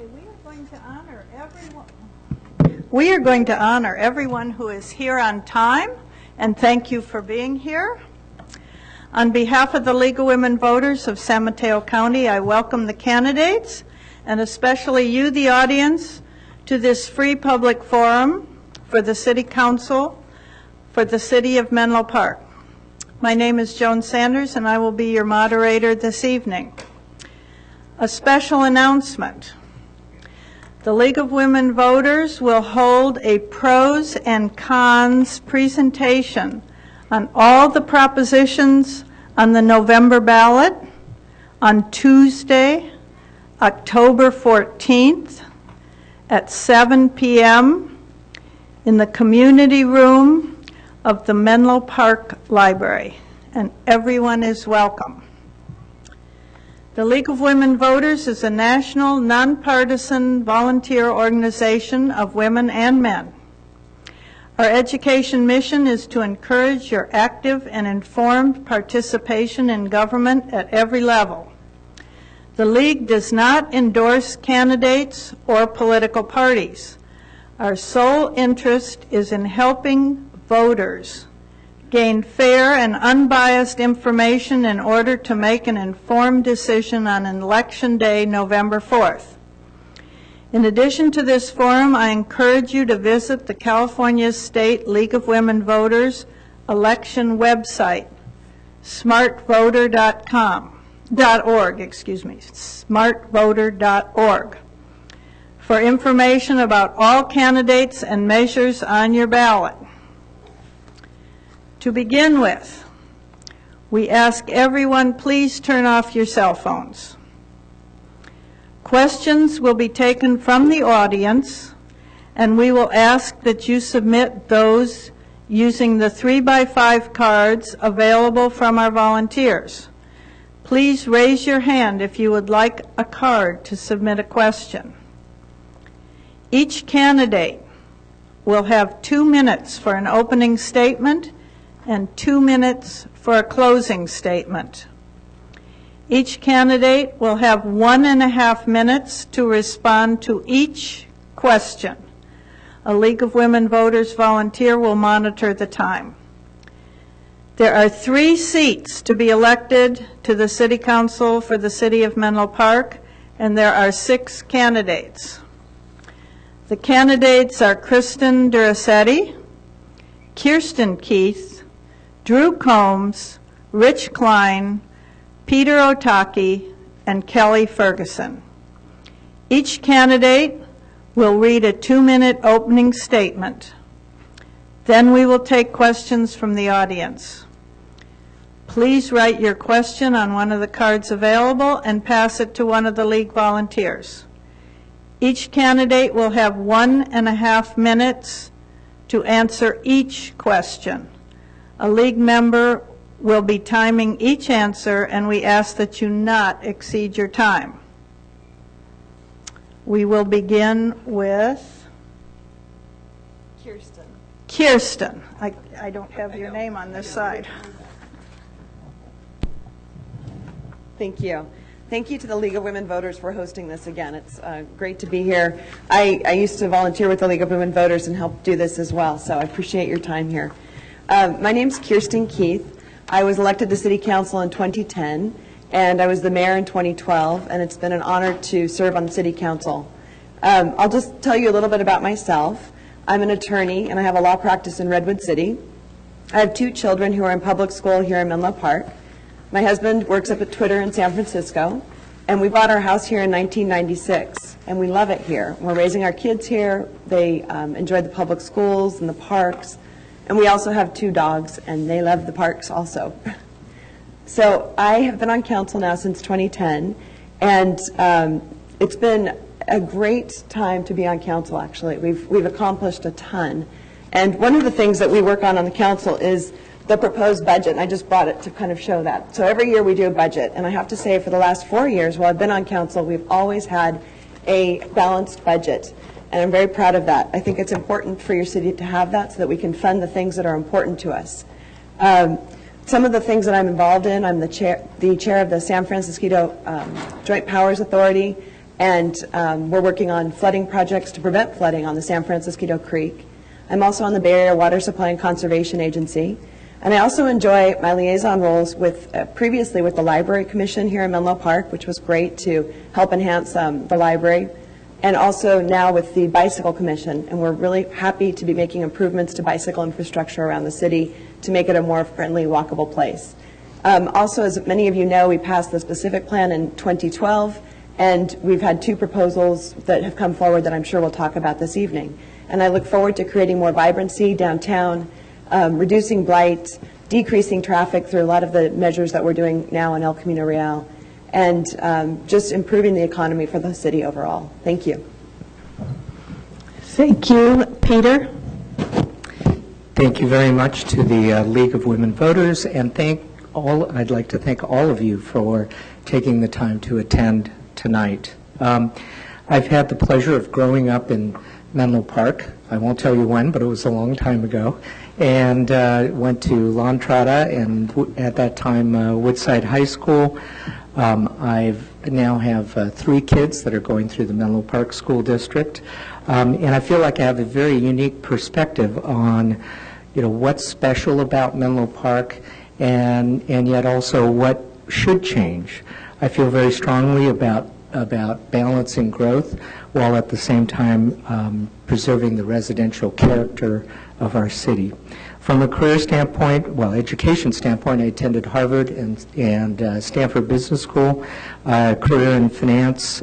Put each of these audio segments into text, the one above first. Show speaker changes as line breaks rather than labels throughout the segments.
We are going to honor everyone who is here on time, and thank you for being here. On behalf of the League of Women Voters of San Mateo County, I welcome the candidates, and especially you, the audience, to this free public forum for the City Council for the City of Menlo Park. My name is Joan Sanders, and I will be your moderator this evening. A special announcement. The League of Women Voters will hold a pros and cons presentation on all the propositions on the November ballot on Tuesday, October 14th at 7 p.m. in the community room of the Menlo Park Library, and everyone is welcome. The League of Women Voters is a national, nonpartisan volunteer organization of women and men. Our education mission is to encourage your active and informed participation in government at every level. The League does not endorse candidates or political parties. Our sole interest is in helping voters gain fair and unbiased information in order to make an informed decision on Election Day, November 4th. In addition to this forum, I encourage you to visit the California State League of Women Voters election website, smartvoter.org, for information about all candidates and measures on your ballot. To begin with, we ask everyone please turn off your cell phones. Questions will be taken from the audience, and we will ask that you submit those using the 3x5 cards available from our volunteers. Please raise your hand if you would like a card to submit a question. Each candidate will have 2 minutes for an opening statement and 2 minutes for a closing statement. Each candidate will have 1.5 minutes to respond to each question. A League of Women Voters volunteer will monitor the time. There are 3 seats to be elected to the City Council for the City of Menlo Park, and there are 6 candidates. The candidates are Kristen Duracetti, Kirsten Keith, Drew Combs, Rich Klein, Peter Otaki, and Kelly Ferguson. Each candidate will read a 2-minute opening statement. Then we will take questions from the audience. Please write your question on one of the cards available and pass it to one of the League volunteers. Each candidate will have 1.5 minutes to answer each question. A League member will be timing each answer, and we ask that you not exceed your time. We will begin with Kirsten. Kirsten. I don't have your name on this side.
Thank you. Thank you to the League of Women Voters for hosting this again. It's great to be here. I used to volunteer with the League of Women Voters and help do this as well, so I appreciate your time here. My name's Kirsten Keith. I was elected to City Council in 2010, and I was the mayor in 2012, and it's been an honor to serve on the City Council. I'll just tell you a little bit about myself. I'm an attorney, and I have a law practice in Redwood City. I have 2 children who are in public school here in Menlo Park. My husband works up at Twitter in San Francisco, and we bought our house here in 1996, and we love it here. We're raising our kids here. They enjoy the public schools and the parks. And we also have 2 dogs, and they love the parks also. So I have been on council now since 2010, and it's been a great time to be on council, actually. We've accomplished a ton. And one of the things that we work on the council is the proposed budget, and I just brought it to kind of show that. So every year we do a budget, and I have to say for the last 4 years while I've been on council, we've always had a balanced budget. And I'm very proud of that. I think it's important for your city to have that so that we can fund the things that are important to us. Some of the things that I'm involved in, I'm the chair of the San Francisco Joint Powers Authority, and we're working on flooding projects to prevent flooding on the San Francisco Creek. I'm also on the Bay Area Water Supply and Conservation Agency, and I also enjoy my liaison roles with previously with the Library Commission here in Menlo Park, which was great to help enhance the library, and also now with the Bicycle Commission, and we're really happy to be making improvements to bicycle infrastructure around the city to make it a more friendly, walkable place. Also, as many of you know, we passed the specific plan in 2012, and we've had 2 proposals that have come forward that I'm sure we'll talk about this evening. And I look forward to creating more vibrancy downtown, reducing blight, decreasing traffic through a lot of the measures that we're doing now in El Camino Real, and just improving the economy for the city overall. Thank you.
Thank you. Peter?
Thank you very much to the League of Women Voters, and I'd like to thank all of you for taking the time to attend tonight. I've had the pleasure of growing up in Menlo Park. I won't tell you when, but it was a long time ago, and went to La Entrada and at that time Woodside High School. I now have 3 kids that are going through the Menlo Park School District, and I feel like I have a very unique perspective on what's special about Menlo Park, and yet also what should change. I feel very strongly about balancing growth while at the same time preserving the residential character of our city. From a career standpoint, education standpoint, I attended Harvard and Stanford Business School, career in finance,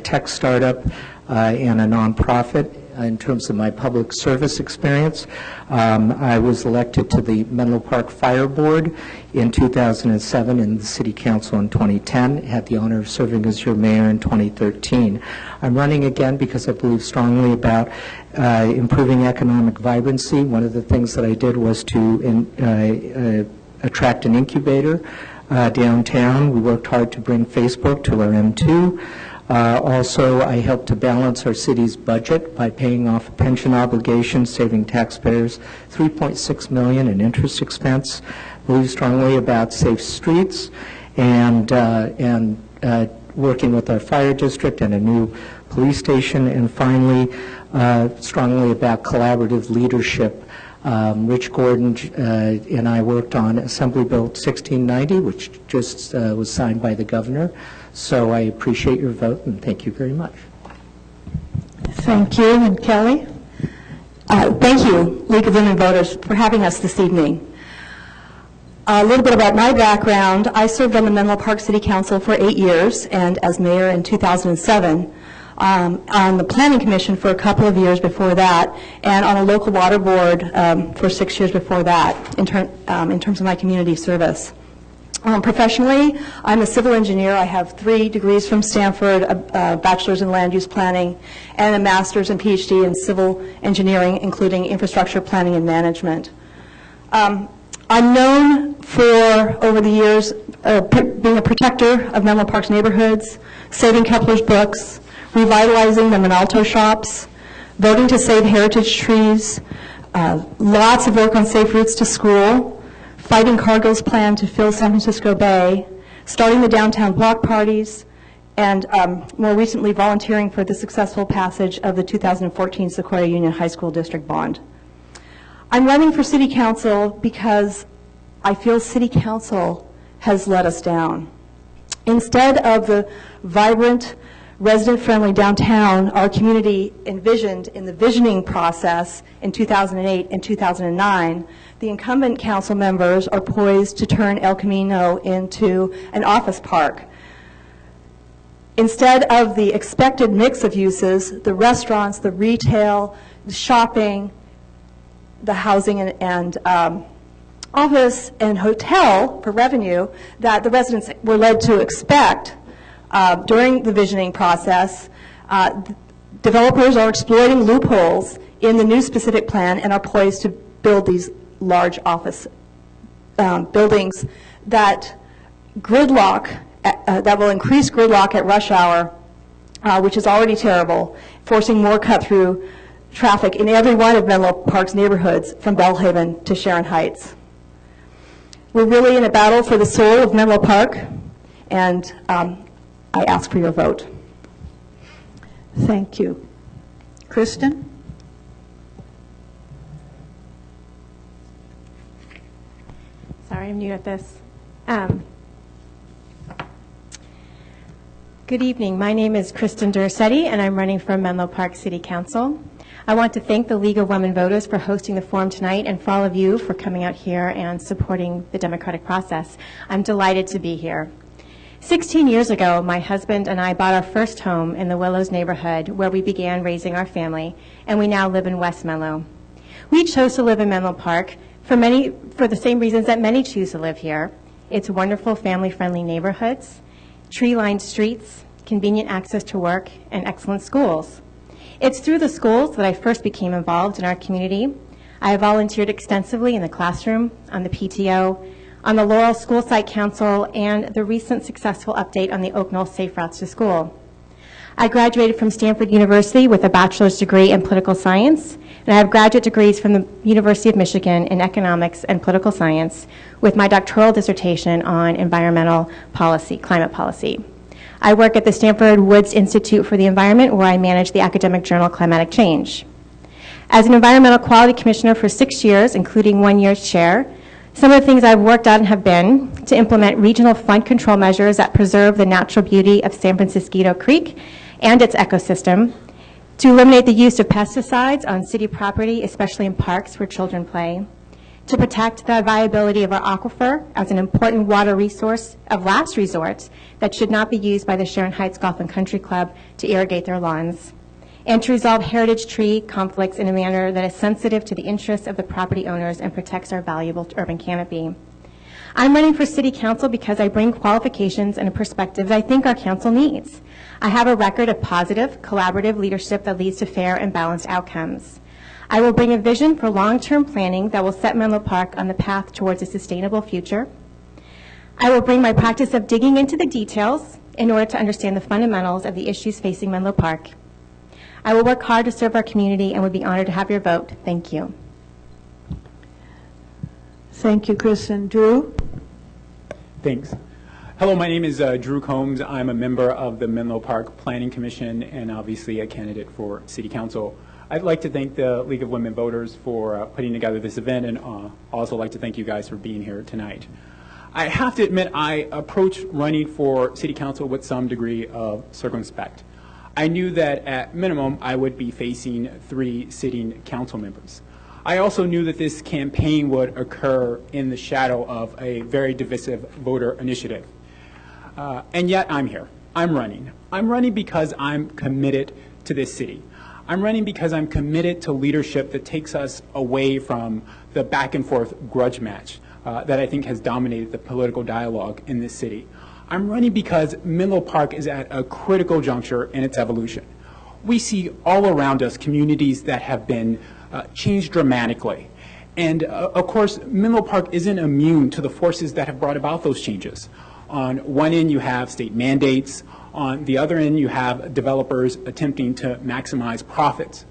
tech startup, and a nonprofit. In terms of my public service experience, I was elected to the Menlo Park Fire Board in 2007 and the City Council in 2010. Had the honor of serving as your mayor in 2013. I'm running again because I believe strongly about improving economic vibrancy. One of the things that I did was to attract an incubator downtown. We worked hard to bring Facebook to our M2. Also, I helped to balance our city's budget by paying off pension obligations, saving taxpayers $3.6 million in interest expense. Believe strongly about safe streets and working with our fire district and a new police station. And finally, strongly about collaborative leadership. Rich Gordon and I worked on Assembly Bill 1690, which just was signed by the governor. So I appreciate your vote, and thank you very much.
Thank you. And Kelly?
Thank you, League of Women Voters, for having us this evening. A little bit about my background. I served on the Menlo Park City Council for 8 years, and as mayor in 2007. On the Planning Commission for a couple of years before that, and on a local water board for 6 years before that, in terms of my community service. Professionally, I'm a civil engineer. I have 3 degrees from Stanford, a bachelor's in land use planning, and a master's and PhD in civil engineering, including infrastructure planning and management. I'm known for, over the years, being a protector of Menlo Park's neighborhoods, saving Kepler's books, revitalizing the Menalto shops, voting to save heritage trees, lots of work on safe routes to school, fighting Cargill's plan to fill San Francisco Bay, starting the downtown block parties, and more recently volunteering for the successful passage of the 2014 Sequoia Union High School District Bond. I'm running for City Council because I feel City Council has let us down. Instead of the vibrant, resident-friendly downtown our community envisioned in the visioning process in 2008 and 2009, the incumbent council members are poised to turn El Camino into an office park. Instead of the expected mix of uses, the restaurants, the retail, the shopping, the housing and office and hotel for revenue that the residents were led to expect during the visioning process, developers are exploiting loopholes in the new specific plan and are poised to build these large office buildings that that will increase gridlock at rush hour, which is already terrible, forcing more cut-through traffic in every one of Menlo Park's neighborhoods from Bellhaven to Sharon Heights. We're really in a battle for the soul of Menlo Park, and I ask for your vote.
Thank you. Kristen?
Sorry, I'm new at this. Good evening. My name is Kristen Dursetti, and I'm running for Menlo Park City Council. I want to thank the League of Women Voters for hosting the forum tonight and for all of you for coming out here and supporting the democratic process. I'm delighted to be here. 16 years ago, my husband and I bought our first home in the Willows neighborhood where we began raising our family, and we now live in West Menlo. We chose to live in Menlo Park for the same reasons that many choose to live here. It's wonderful family-friendly neighborhoods, tree-lined streets, convenient access to work, and excellent schools. It's through the schools that I first became involved in our community. I have volunteered extensively in the classroom, on the PTO, on the Laurel School Site Council, and the recent successful update on the Oak Knoll Safe Routes to School. I graduated from Stanford University with a bachelor's degree in political science, and I have graduate degrees from the University of Michigan in economics and political science with my doctoral dissertation on environmental policy, climate policy. I work at the Stanford Woods Institute for the Environment, where I manage the academic journal Climatic Change. As an environmental quality commissioner for 6 years, including 1 year as chair, some of the things I've worked on have been to implement regional flood control measures that preserve the natural beauty of San Francisco Creek and its ecosystem, to eliminate the use of pesticides on city property, especially in parks where children play, to protect the viability of our aquifer as an important water resource of last resort that should not be used by the Sharon Heights Golf and Country Club to irrigate their lawns, and to resolve heritage tree conflicts in a manner that is sensitive to the interests of the property owners and protects our valuable urban canopy. I'm running for City Council because I bring qualifications and a perspective that I think our council needs. I have a record of positive, collaborative leadership that leads to fair and balanced outcomes. I will bring a vision for long-term planning that will set Menlo Park on the path towards a sustainable future. I will bring my practice of digging into the details in order to understand the fundamentals of the issues facing Menlo Park. I will work hard to serve our community and would be honored to have your vote. Thank you.
Thank you, Kristen. Drew?
Thanks. Hello, my name is Drew Combs. I'm a member of the Menlo Park Planning Commission and obviously a candidate for City Council. I'd like to thank the League of Women Voters for putting together this event, and also like to thank you guys for being here tonight. I have to admit I approached running for City Council with some degree of circumspect. I knew that at minimum I would be facing 3 sitting council members. I also knew that this campaign would occur in the shadow of a very divisive voter initiative. And yet I'm here. I'm running. I'm running because I'm committed to this city. I'm running because I'm committed to leadership that takes us away from the back and forth grudge match that I think has dominated the political dialogue in this city. I'm running because Menlo Park is at a critical juncture in its evolution. We see all around us communities that have been changed dramatically. And of course, Menlo Park isn't immune to the forces that have brought about those changes. On one end, you have state mandates. On the other end, you have developers attempting to maximize profits.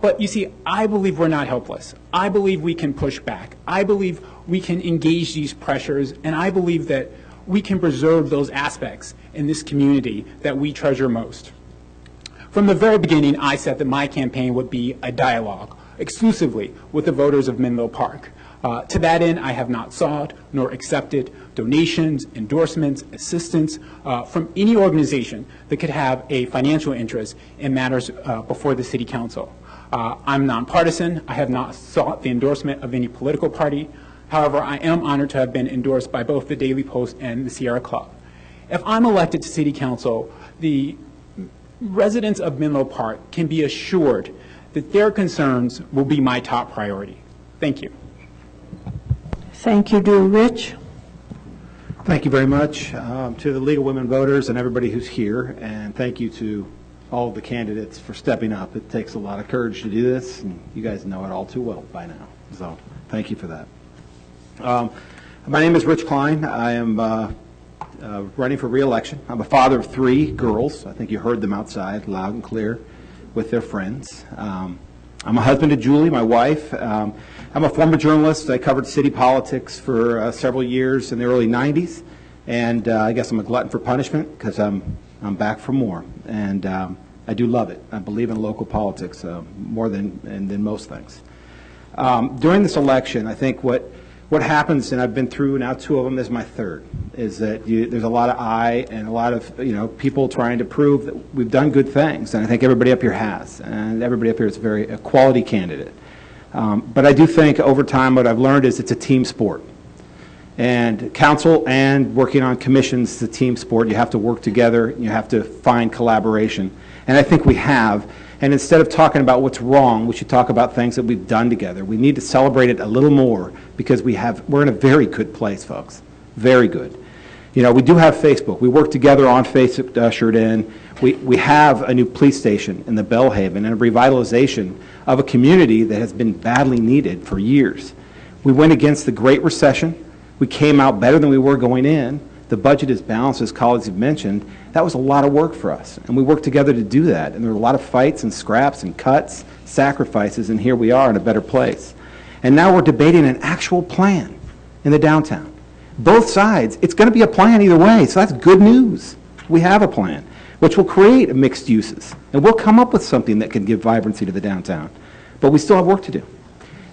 But you see, I believe we're not helpless. I believe we can push back. I believe we can engage these pressures, and I believe that we can preserve those aspects in this community that we treasure most. From the very beginning, I said that my campaign would be a dialogue exclusively with the voters of Menlo Park. To that end, I have not sought nor accepted donations, endorsements, assistance from any organization that could have a financial interest in matters before the City Council. I'm nonpartisan. I have not sought the endorsement of any political party. However, I am honored to have been endorsed by both the Daily Post and the Sierra Club. If I'm elected to City Council, the residents of Menlo Park can be assured that their concerns will be my top priority. Thank you.
Thank you, Drew. Rich?
Thank you very much to the League of Women Voters and everybody who's here, and thank you to all of the candidates for stepping up. It takes a lot of courage to do this, and you guys know it all too well by now, so thank you for that. My name is Rich Klein. I am running for re-election. I'm a father of 3 girls. I think you heard them outside loud and clear with their friends. I'm a husband to Julie, my wife. I'm a former journalist. I covered city politics for several years in the early 90s, and I guess I'm a glutton for punishment because I'm back for more. And I do love it. I believe in local politics more than most things. During this election, I think what happens, and I've been through now 2 of them, this is my 3rd, is that there's a lot of and a lot of people trying to prove that we've done good things, and I think everybody up here has, and everybody up here is a quality candidate. But I do think over time what I've learned is it's a team sport. And council and working on commissions is a team sport. You have to work together. You have to find collaboration. And I think we have. And instead of talking about what's wrong, we should talk about things that we've done together. We need to celebrate it a little more because we're in a very good place, folks. Very good. We do have Facebook. We work together on Facebook to usher it in. We have a new police station in the Bellhaven and a revitalization of a community that has been badly needed for years. We went against the Great Recession. We came out better than we were going in. The budget is balanced, as colleagues have mentioned. That was a lot of work for us, and we worked together to do that. And there were a lot of fights and scraps and cuts, sacrifices, and here we are in a better place. And now we're debating an actual plan in the downtown. Both sides, it's going to be a plan either way, so that's good news. We have a plan, which will create mixed uses, and we'll come up with something that can give vibrancy to the downtown. But we still have work to do.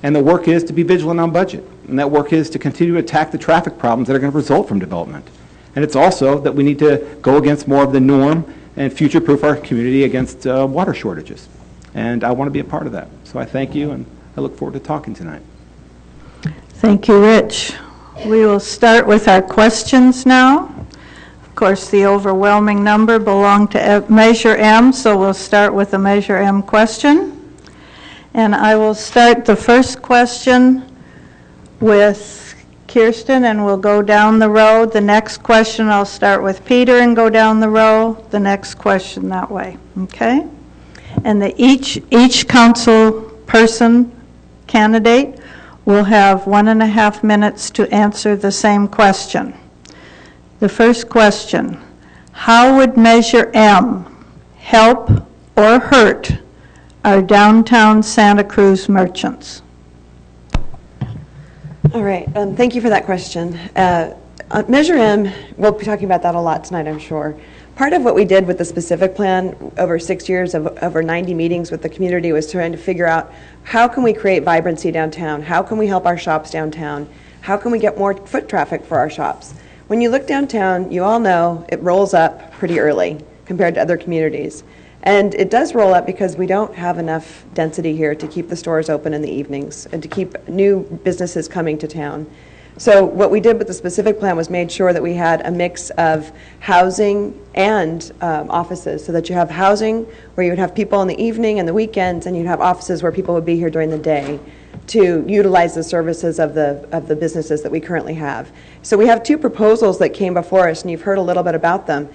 And the work is to be vigilant on budget. And that work is to continue to attack the traffic problems that are going to result from development. And it's also that we need to go against more of the norm and future-proof our community against water shortages. And I want to be a part of that. So I thank you, and I look forward to talking tonight.
Thank you, Rich. We will start with our questions now. Of course, the overwhelming number belong to Measure M, so we'll start with a Measure M question. And I will start the first question with Kirsten, and we'll go down the row. The next question, I'll start with Peter and go down the row. The next question that way, okay? And each council person candidate will have 1.5 minutes to answer the same question. The first question, how would Measure M help or hurt our downtown Santa Cruz merchants?
All right, thank you for that question. Measure M, we'll be talking about that a lot tonight, I'm sure. Part of what we did with the specific plan over 6 years of over 90 meetings with the community was trying to figure out how can we create vibrancy downtown? How can we help our shops downtown? How can we get more foot traffic for our shops? When you look downtown, you all know it rolls up pretty early compared to other communities. And it does roll up because we don't have enough density here to keep the stores open in the evenings and to keep new businesses coming to town. So what we did with the specific plan was made sure that we had a mix of housing and offices, so that you have housing where you would have people in the evening and the weekends, and you'd have offices where people would be here during the day to utilize the services of the businesses that we currently have. So we have 2 proposals that came before us, and you've heard a little bit about them.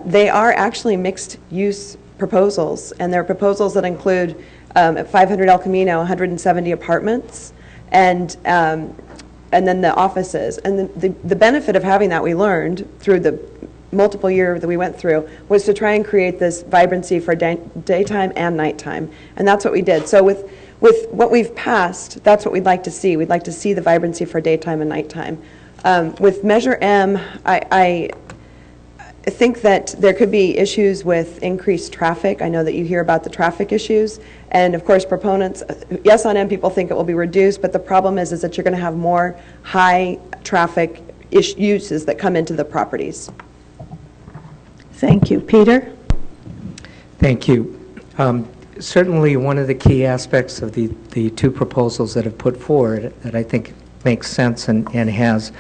They are actually mixed use proposals, and they're proposals that include at 500 El Camino 170 apartments and then the offices. And the benefit of having that, we learned through the multiple year that we went through, was to try and create this vibrancy for daytime and nighttime. And that's what we did. So with what we've passed, that's what we'd like to see. We'd like to see the vibrancy for daytime and nighttime. With Measure M, I think that there could be issues with increased traffic. I know that you hear about the traffic issues. And of course, proponents, yes, on M, people think it will be reduced, but the problem is that you're going to have more high traffic uses that come into the properties.
Thank you. Peter?
Thank you. Certainly, one of the key aspects of the 2 proposals that have put forward that I think makes sense and has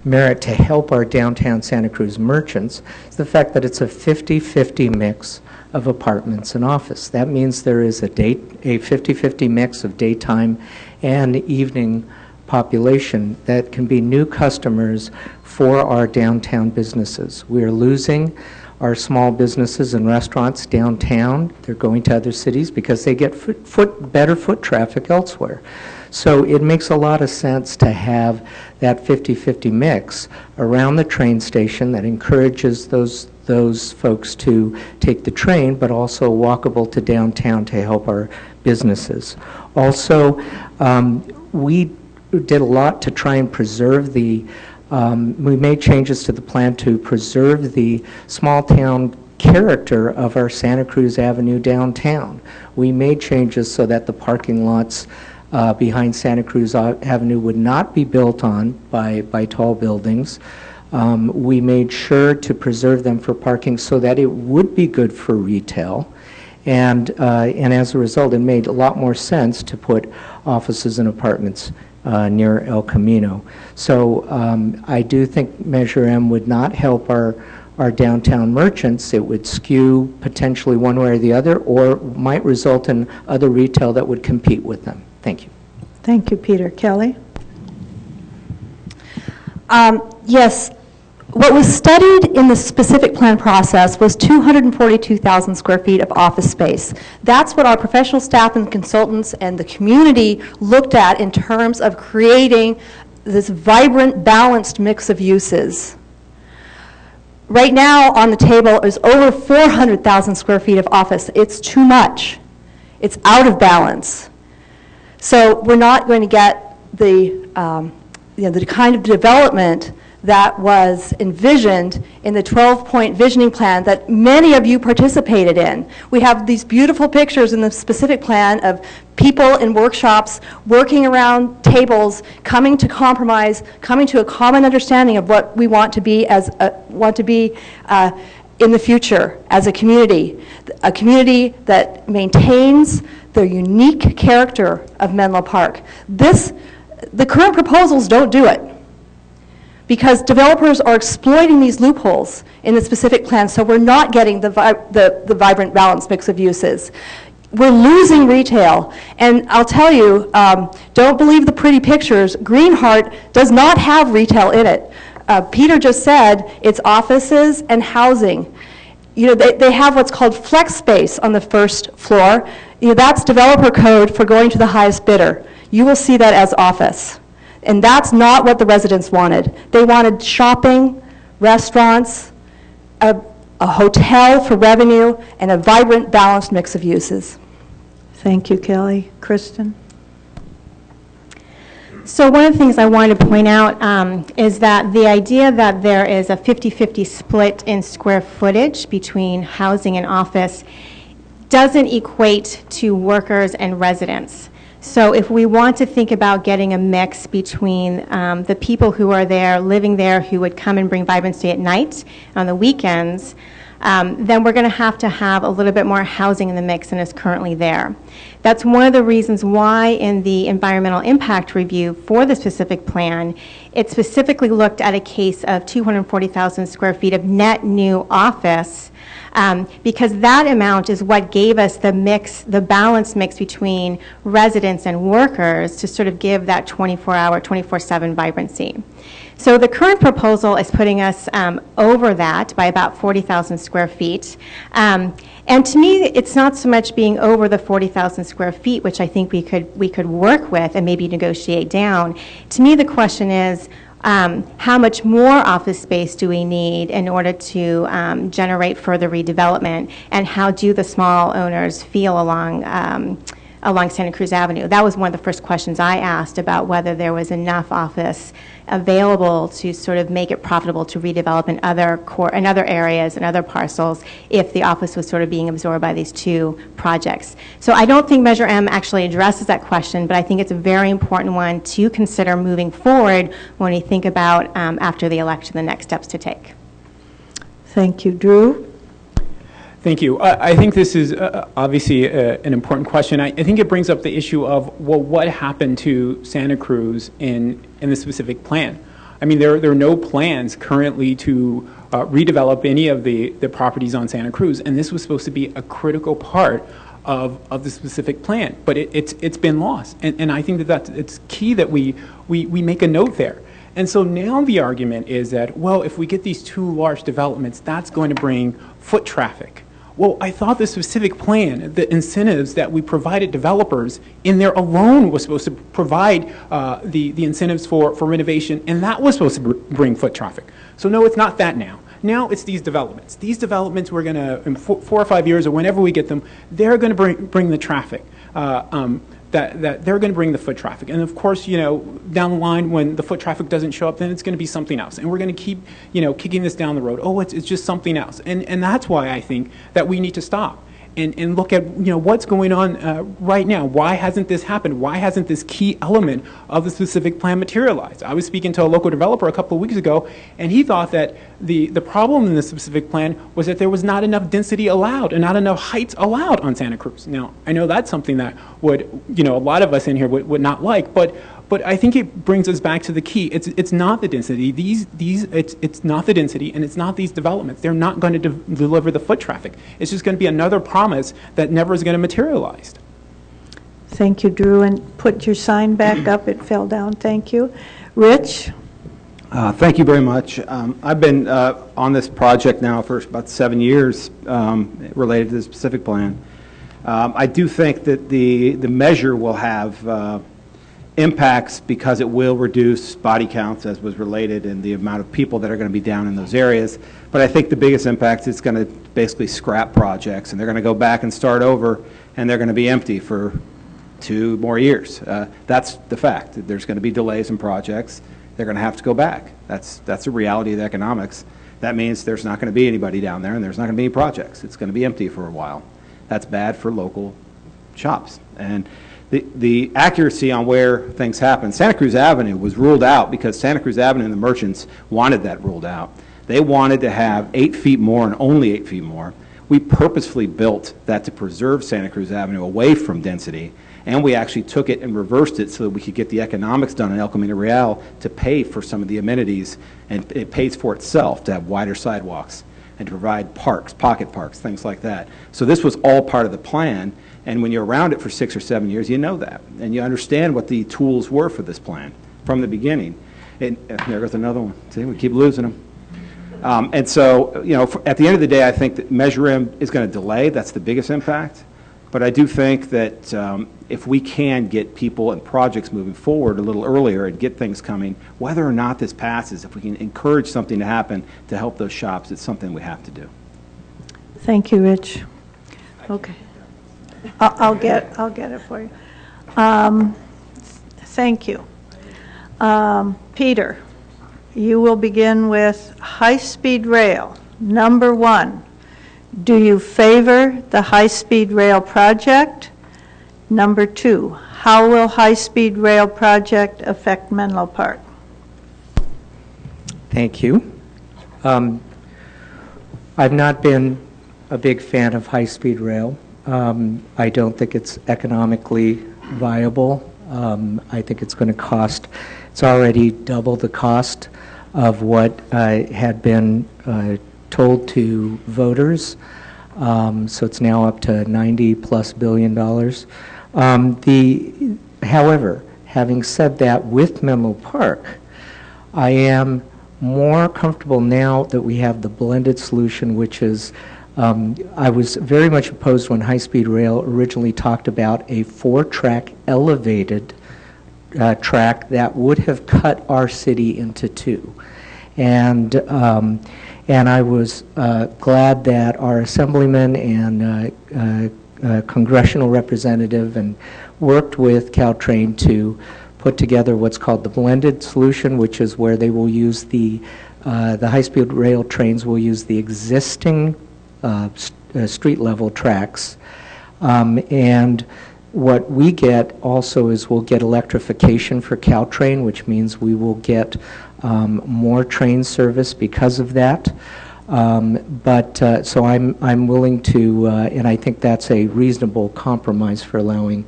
merit to help our downtown Santa Cruz merchants is the fact that it's a 50-50 mix of apartments and office. That means there is a 50-50 mix of daytime and evening population that can be new customers for our downtown businesses. We are losing our small businesses and restaurants downtown. They're going to other cities because they get better foot traffic elsewhere. So it makes a lot of sense to have that 50-50 mix around the train station that encourages those folks to take the train, but also walkable to downtown to help our businesses. Also, we did a lot to try and preserve we made changes to the plan to preserve the small town character of our Santa Cruz Avenue downtown. We made changes so that the parking lots behind Santa Cruz Avenue would not be built on by tall buildings. We made sure to preserve them for parking so that it would be good for retail. And as a result, it made a lot more sense to put offices and apartments near El Camino. So I do think Measure M would not help our downtown merchants. It would skew potentially one way or the other, or might result in other retail that would compete with them. Thank you.
Thank you, Peter. Kelly?
Yes. What was studied in the specific plan process was 242,000 square feet of office space. That's what our professional staff and consultants and the community looked at in terms of creating this vibrant, balanced mix of uses. Right now on the table is over 400,000 square feet of office. It's too much. It's out of balance. So we're not going to get the kind of development that was envisioned in the 12-point visioning plan that many of you participated in. We have these beautiful pictures in the specific plan of people in workshops working around tables, coming to compromise, coming to a common understanding of what we want to be in the future as a community that maintains the unique character of Menlo Park. The current proposals don't do it, because developers are exploiting these loopholes in the specific plan, so we're not getting the vibrant, balanced mix of uses. We're losing retail, and I'll tell you, don't believe the pretty pictures. Greenheart does not have retail in it. Peter just said it's offices and housing. They have what's called flex space on the first floor. That's developer code for going to the highest bidder. You will see that as office. And that's not what the residents wanted. They wanted shopping, restaurants, a hotel for revenue, and a vibrant, balanced mix of uses.
Thank you, Kelly. Kristen?
So one of the things I wanted to point out is that the idea that there is a 50-50 split in square footage between housing and office doesn't equate to workers and residents. So if we want to think about getting a mix between the people who are there, living there, who would come and bring vibrancy at night, on the weekends, then we're going to have a little bit more housing in the mix than is currently there. That's one of the reasons why in the environmental impact review for the specific plan, it specifically looked at a case of 240,000 square feet of net new office, because that amount is what gave us the mix, the balanced mix between residents and workers to sort of give that 24-hour, 24/7 vibrancy. So the current proposal is putting us over that by about 40,000 square feet. And to me, it's not so much being over the 40,000 square feet, which I think we could work with and maybe negotiate down. To me, the question is, how much more office space do we need in order to generate further redevelopment, and how do the small owners feel along Santa Cruz Avenue? That was one of the first questions I asked, about whether there was enough office available to sort of make it profitable to redevelop in other areas and other parcels if the office was sort of being absorbed by these two projects. So I don't think Measure M actually addresses that question, but I think it's a very important one to consider moving forward when we think about after the election the next steps to take.
Thank you. Drew?
Thank you. I think this is obviously an important question. I think it brings up the issue of, well, what happened to Santa Cruz in the specific plan? I mean, there are no plans currently to redevelop any of the properties on Santa Cruz, and this was supposed to be a critical part of the specific plan, but it's been lost. And I think that it's key that we make a note there. And so now the argument is that, well, if we get these two large developments, that's going to bring foot traffic. Well, I thought the specific plan, the incentives that we provided developers in there alone was supposed to provide the incentives for renovation, and that was supposed to bring foot traffic. So no, it's not that now. Now it's these developments. These developments, we're going to, in 4 or 5 years or whenever we get them, they're going to bring the traffic. that they're going to bring the foot traffic. And of course, down the line, when the foot traffic doesn't show up, then it's going to be something else. And we're going to keep, kicking this down the road. Oh, it's just something else. And that's why I think that we need to stop and look at, what's going on right now. Why hasn't this happened? Why hasn't this key element of the specific plan materialized? I was speaking to a local developer a couple of weeks ago, and he thought that the problem in the specific plan was that there was not enough density allowed and not enough heights allowed on Santa Cruz. Now, I know that's something that would, a lot of us in here would not like, but I think it brings us back to the key. It's not the density. It's not the density, and it's not these developments. They're not going to deliver the foot traffic. It's just going to be another promise that never is going to materialize.
Thank you, Drew. And put your sign back up. It fell down. Thank you. Rich?
Thank you very much. I've been on this project now for about 7 years related to the specific plan. I do think that the measure will have impacts because it will reduce body counts, as was related, and the amount of people that are going to be down in those areas. But I think the biggest impact is going to basically scrap projects, and they're going to go back and start over, and they're going to be empty for 2 more years. That's the fact. There's going to be delays in projects. They're going to have to go back. That's a reality of the economics. That means there's not going to be anybody down there, and there's not going to be any projects. It's going to be empty for a while. That's bad for local shops. And the accuracy on where things happen, Santa Cruz Avenue was ruled out because Santa Cruz Avenue and the merchants wanted that ruled out. They wanted to have 8 feet more and only 8 feet more. We purposefully built that to preserve Santa Cruz Avenue away from density, and we actually took it and reversed it so that we could get the economics done in El Camino Real to pay for some of the amenities, and it pays for itself to have wider sidewalks and to provide parks, pocket parks, things like that. So this was all part of the plan. And when you're around it for 6 or 7 years, you know that. And you understand what the tools were for this plan from the beginning. And there goes another one. See, we keep losing them. And so, at the end of the day, I think that Measure M is going to delay. That's the biggest impact. But I do think that if we can get people and projects moving forward a little earlier and get things coming, whether or not this passes, if we can encourage something to happen to help those shops, it's something we have to do.
Thank you, Rich. Okay. I'll get it for you. Thank you. Peter, you will begin with high-speed rail. Number 1, do you favor the high-speed rail project? Number 2, how will high-speed rail project affect Menlo Park?
Thank you. I've not been a big fan of high-speed rail. I don't think it's economically viable. I think it's going to cost, it's already double the cost of what had been told to voters. So it's now up to $90+ billion. However, having said that, with Menlo Park, I am more comfortable now that we have the blended solution, which is I was very much opposed when high-speed rail originally talked about a 4-track elevated track that would have cut our city into 2. And I was glad that our assemblyman and congressional representative and worked with Caltrain to put together what's called the blended solution, which is where they will use the high-speed rail trains will use the existing street level tracks, and what we get also is we'll get electrification for Caltrain, which means we will get more train service because of that. So I'm willing to, and I think that's a reasonable compromise for allowing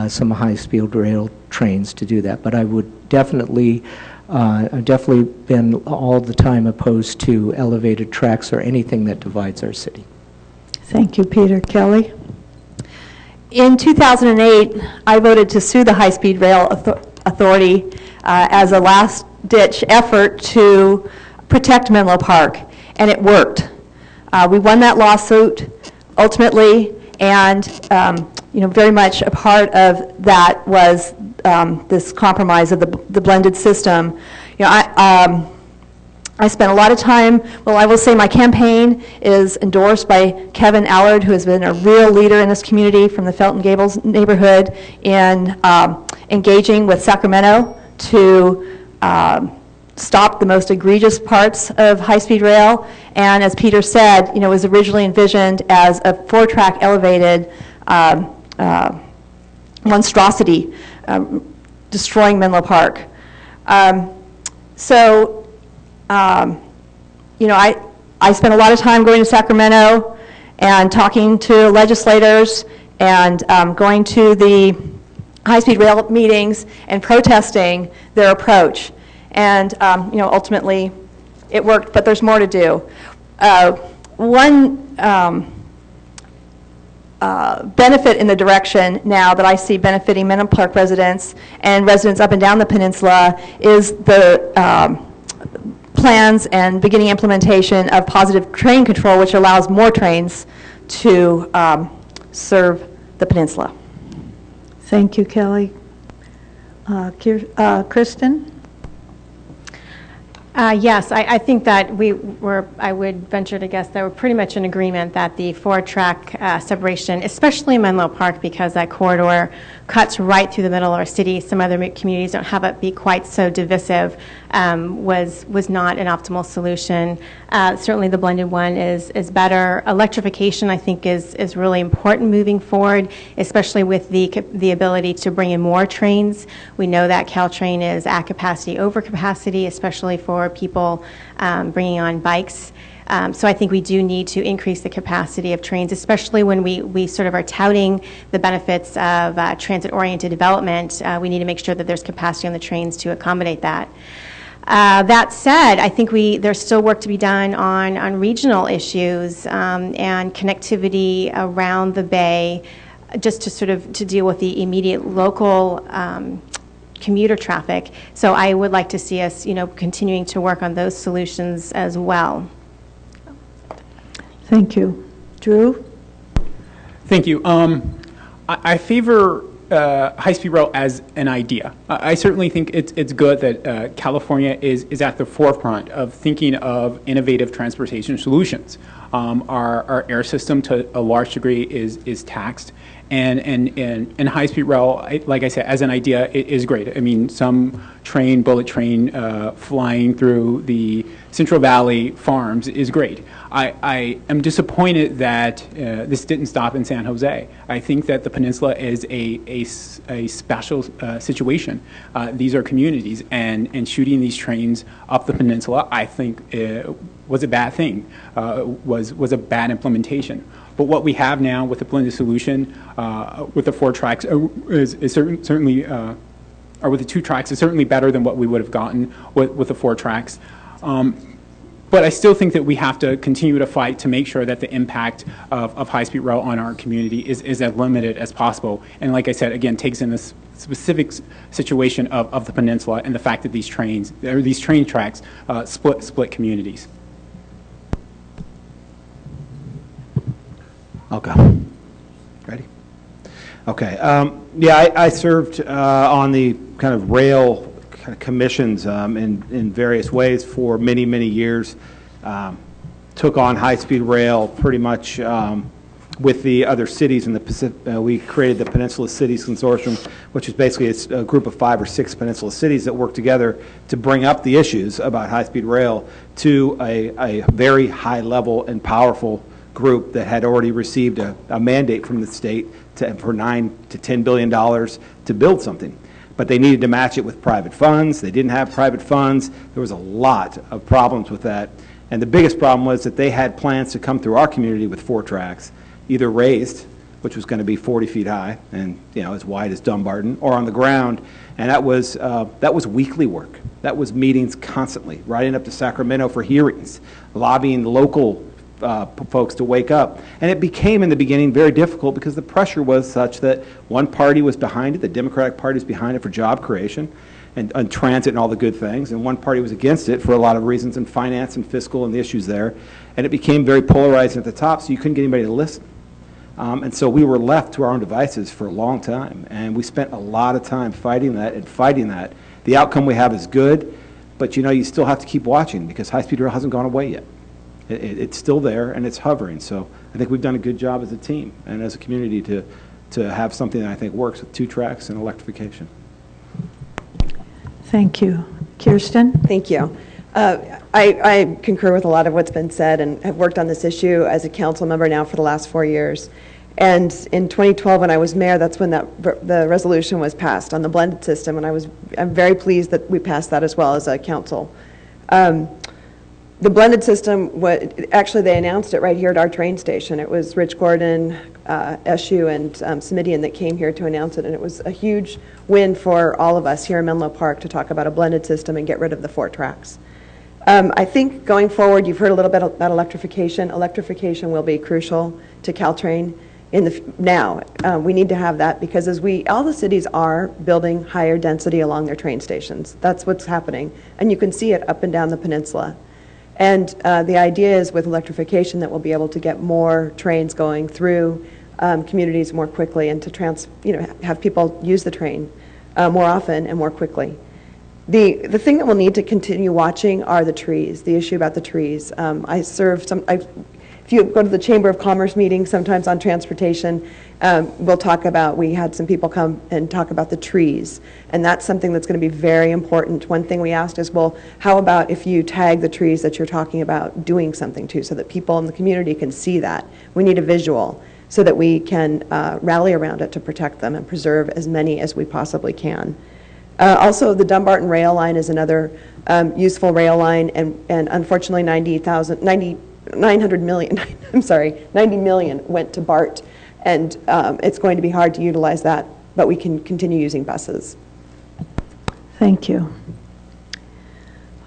some high-speed rail trains to do that. But I would definitely, I've definitely been all the time opposed to elevated tracks or anything that divides our city.
Thank you, Peter. Kelly?
In 2008, I voted to sue the High-Speed Rail Authority as a last-ditch effort to protect Menlo Park, and it worked. We won that lawsuit ultimately, and very much a part of that was this compromise of the blended system. I I spent a lot of time, well, I will say my campaign is endorsed by Kevin Allard, who has been a real leader in this community from the Felton Gables neighborhood in engaging with Sacramento to stop the most egregious parts of high-speed rail. And as Peter said, it was originally envisioned as a 4-track elevated monstrosity, destroying Menlo Park. I spent a lot of time going to Sacramento and talking to legislators and going to the high-speed rail meetings and protesting their approach. And, ultimately, it worked, but there's more to do. One benefit in the direction now that I see benefiting Menlo Park residents and residents up and down the peninsula is the plans and beginning implementation of positive train control, which allows more trains to serve the peninsula.
Thank you, Kelly. Kristen?
Yes, I think that I would venture to guess that we're pretty much in agreement that the 4-track separation, especially Menlo Park, because that corridor cuts right through the middle of our city. Some other communities don't have it be quite so divisive, was not an optimal solution. Certainly the blended one is better. Electrification, I think, is really important moving forward, especially with the ability to bring in more trains. We know that Caltrain is at capacity, over capacity, especially for people bringing on bikes. So I think we do need to increase the capacity of trains, especially when we sort of are touting the benefits of transit-oriented development. We need to make sure that there's capacity on the trains to accommodate that. That said, I think there's still work to be done on regional issues and connectivity around the Bay, just to deal with the immediate local commuter traffic. So I would like to see us, continuing to work on those solutions as well.
Thank you. Drew?
Thank you. I favor high-speed rail as an idea. I certainly think it's good that California is at the forefront of thinking of innovative transportation solutions. Our air system, to a large degree, is taxed, and high-speed rail, like I said, as an idea, it is great. I mean, some bullet train flying through the Central Valley farms is great. I am disappointed that this didn't stop in San Jose. I think that the peninsula is a special situation. These are communities, and shooting these trains up the peninsula, I think, was a bad thing, was a bad implementation. But what we have now with the blended solution, with the 4 tracks, is certainly, or with the 2 tracks, is certainly better than what we would have gotten with the 4 tracks. But I still think that we have to continue to fight to make sure that the impact of high-speed rail on our community is as limited as possible. And like I said, again, takes in this specific situation of the peninsula and the fact that these train tracks split communities.
Okay. Ready? Okay. I served on the kind of rail commissions in various ways for many, many years. Took on high-speed rail pretty much with the other cities in the Pacific. We created the Peninsula Cities Consortium, which is basically a group of 5 or 6 peninsula cities that work together to bring up the issues about high-speed rail to a very high-level and powerful group that had already received a mandate from the state for $9 to $10 billion to build something. But they needed to match it with private funds. They didn't have private funds. There was a lot of problems with that. And the biggest problem was that they had plans to come through our community with 4 tracks, either raised, which was going to be 40 feet high and as wide as Dumbarton, or on the ground. And that was weekly work. That was meetings constantly, riding up to Sacramento for hearings, lobbying local folks to wake up. And it became, in the beginning, very difficult because the pressure was such that one party was behind it, the Democratic Party was behind it for job creation and transit and all the good things, and one party was against it for a lot of reasons in finance and fiscal and the issues there. And it became very polarizing at the top, so you couldn't get anybody to listen. And so we were left to our own devices for a long time, and we spent a lot of time fighting that. The outcome we have is good, But you still have to keep watching because high-speed rail hasn't gone away yet. It's still there and it's hovering. So I think we've done a good job as a team and as a community to have something that I think works with 2 tracks and electrification.
Thank you. Kirsten?
Thank you. I concur with a lot of what's been said and have worked on this issue as a council member now for the last 4 years. And in 2012, when I was mayor, that's when the resolution was passed on the blended system, and I'm very pleased that we passed that as well as a council. The blended system, actually they announced it right here at our train station. It was Rich Gordon, SU, and Smidian that came here to announce it, and it was a huge win for all of us here in Menlo Park to talk about a blended system and get rid of the 4 tracks. I think going forward, you've heard a little bit about electrification. Electrification will be crucial to Caltrain now. We need to have that because all the cities are building higher density along their train stations. That's what's happening, and you can see it up and down the peninsula. And the idea is with electrification that we'll be able to get more trains going through communities more quickly and to have people use the train more often and more quickly. The thing that we'll need to continue watching are the trees, the issue about the trees. If you go to the Chamber of Commerce meetings sometimes on transportation, we had some people come and talk about the trees, and that's something that's going to be very important. One thing we asked is, well, how about if you tag the trees that you're talking about doing something to so that people in the community can see that? We need a visual so that we can rally around it to protect them and preserve as many as we possibly can. Also, the Dumbarton rail line is another useful rail line, and unfortunately 90 million went to BART, and it's going to be hard to utilize that, but we can continue using buses.
Thank you.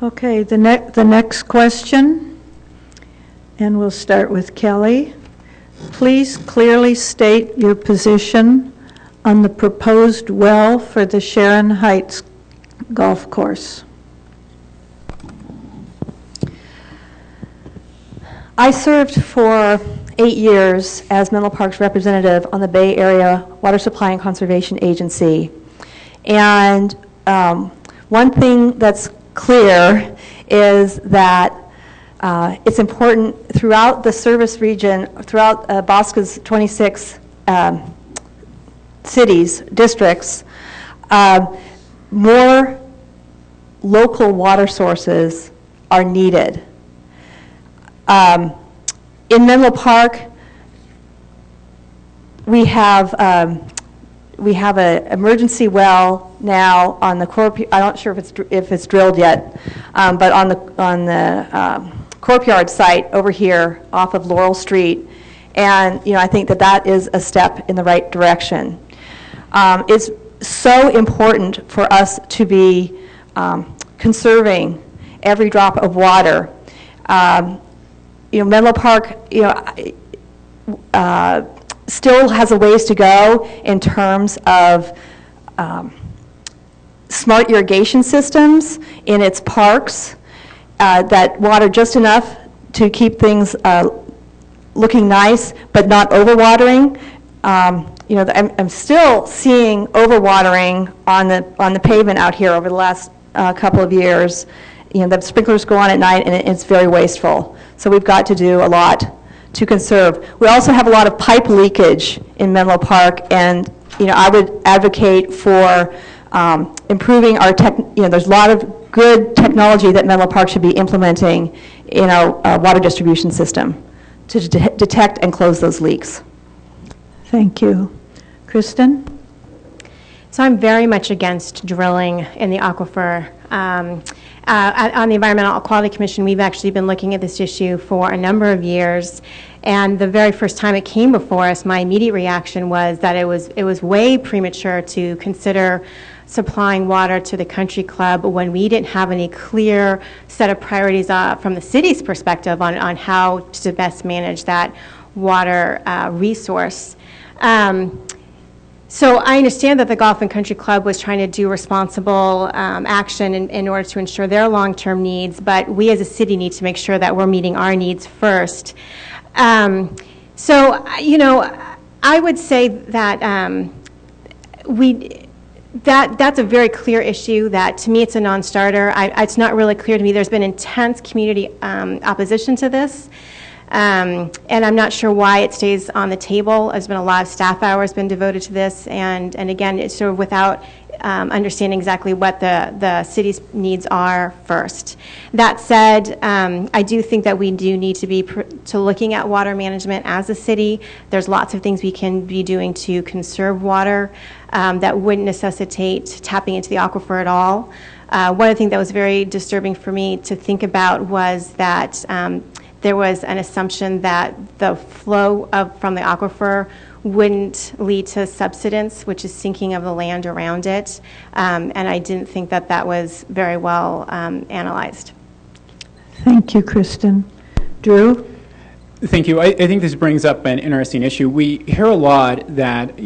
Okay, the next question, and we'll start with Kelly. Please clearly state your position on the proposed well for the Sharon Heights golf course.
I served for 8 years as Menlo Park's representative on the Bay Area Water Supply and Conservation Agency. And one thing that's clear is that it's important throughout the service region, throughout Bosca's 26 cities, districts, more local water sources are needed. In Menlo Park, we have an emergency well now on the I'm not sure if it's drilled yet, but on the Corp site over here off of Laurel Street, and I think that is a step in the right direction. It's so important for us to be conserving every drop of water. Menlo Park, still has a ways to go in terms of smart irrigation systems in its parks that water just enough to keep things looking nice, but not overwatering. I'm still seeing overwatering on the pavement out here over the last couple of years. The sprinklers go on at night, and it's very wasteful. So we've got to do a lot to conserve. We also have a lot of pipe leakage in Menlo Park, and I would advocate for improving our there's a lot of good technology that Menlo Park should be implementing in our water distribution system to detect and close those leaks.
Thank you. Kristen?
So I'm very much against drilling in the aquifer. On the Environmental Quality Commission, we've actually been looking at this issue for a number of years, and the very first time it came before us, my immediate reaction was that it was way premature to consider supplying water to the country club when we didn't have any clear set of priorities from the city's perspective on how to best manage that water resource. So I understand that the Golf and Country Club was trying to do responsible action in order to ensure their long-term needs, but we as a city need to make sure that we're meeting our needs first. I would say that That's a very clear issue that, to me, it's a non-starter. It's not really clear to me. There's been intense community opposition to this, and I'm not sure why it stays on the table. There's been a lot of staff hours been devoted to this, and again, it's sort of without understanding exactly what the city's needs are first. That said, I do think that we do need to be looking at water management as a city. There's lots of things we can be doing to conserve water that wouldn't necessitate tapping into the aquifer at all. One of the things that was very disturbing for me to think about was that there was an assumption that the flow from the aquifer wouldn't lead to subsidence, which is sinking of the land around it. And I didn't think that that was very well analyzed.
Thank you, Kristen. Drew?
Thank you. I think this brings up an interesting issue. We hear a lot that,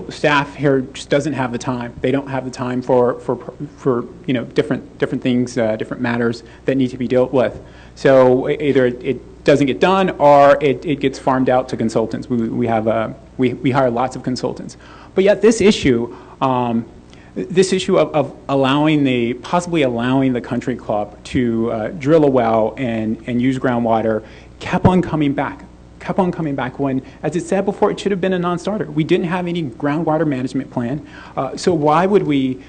staff here just doesn't have the time. They don't have the time for different things, different matters that need to be dealt with. So either it doesn't get done or it gets farmed out to consultants. We hire lots of consultants. But yet this issue of possibly allowing the country club to drill a well and use groundwater kept on coming back when, as it said before, it should have been a non-starter. We didn't have any groundwater management plan. So why would we,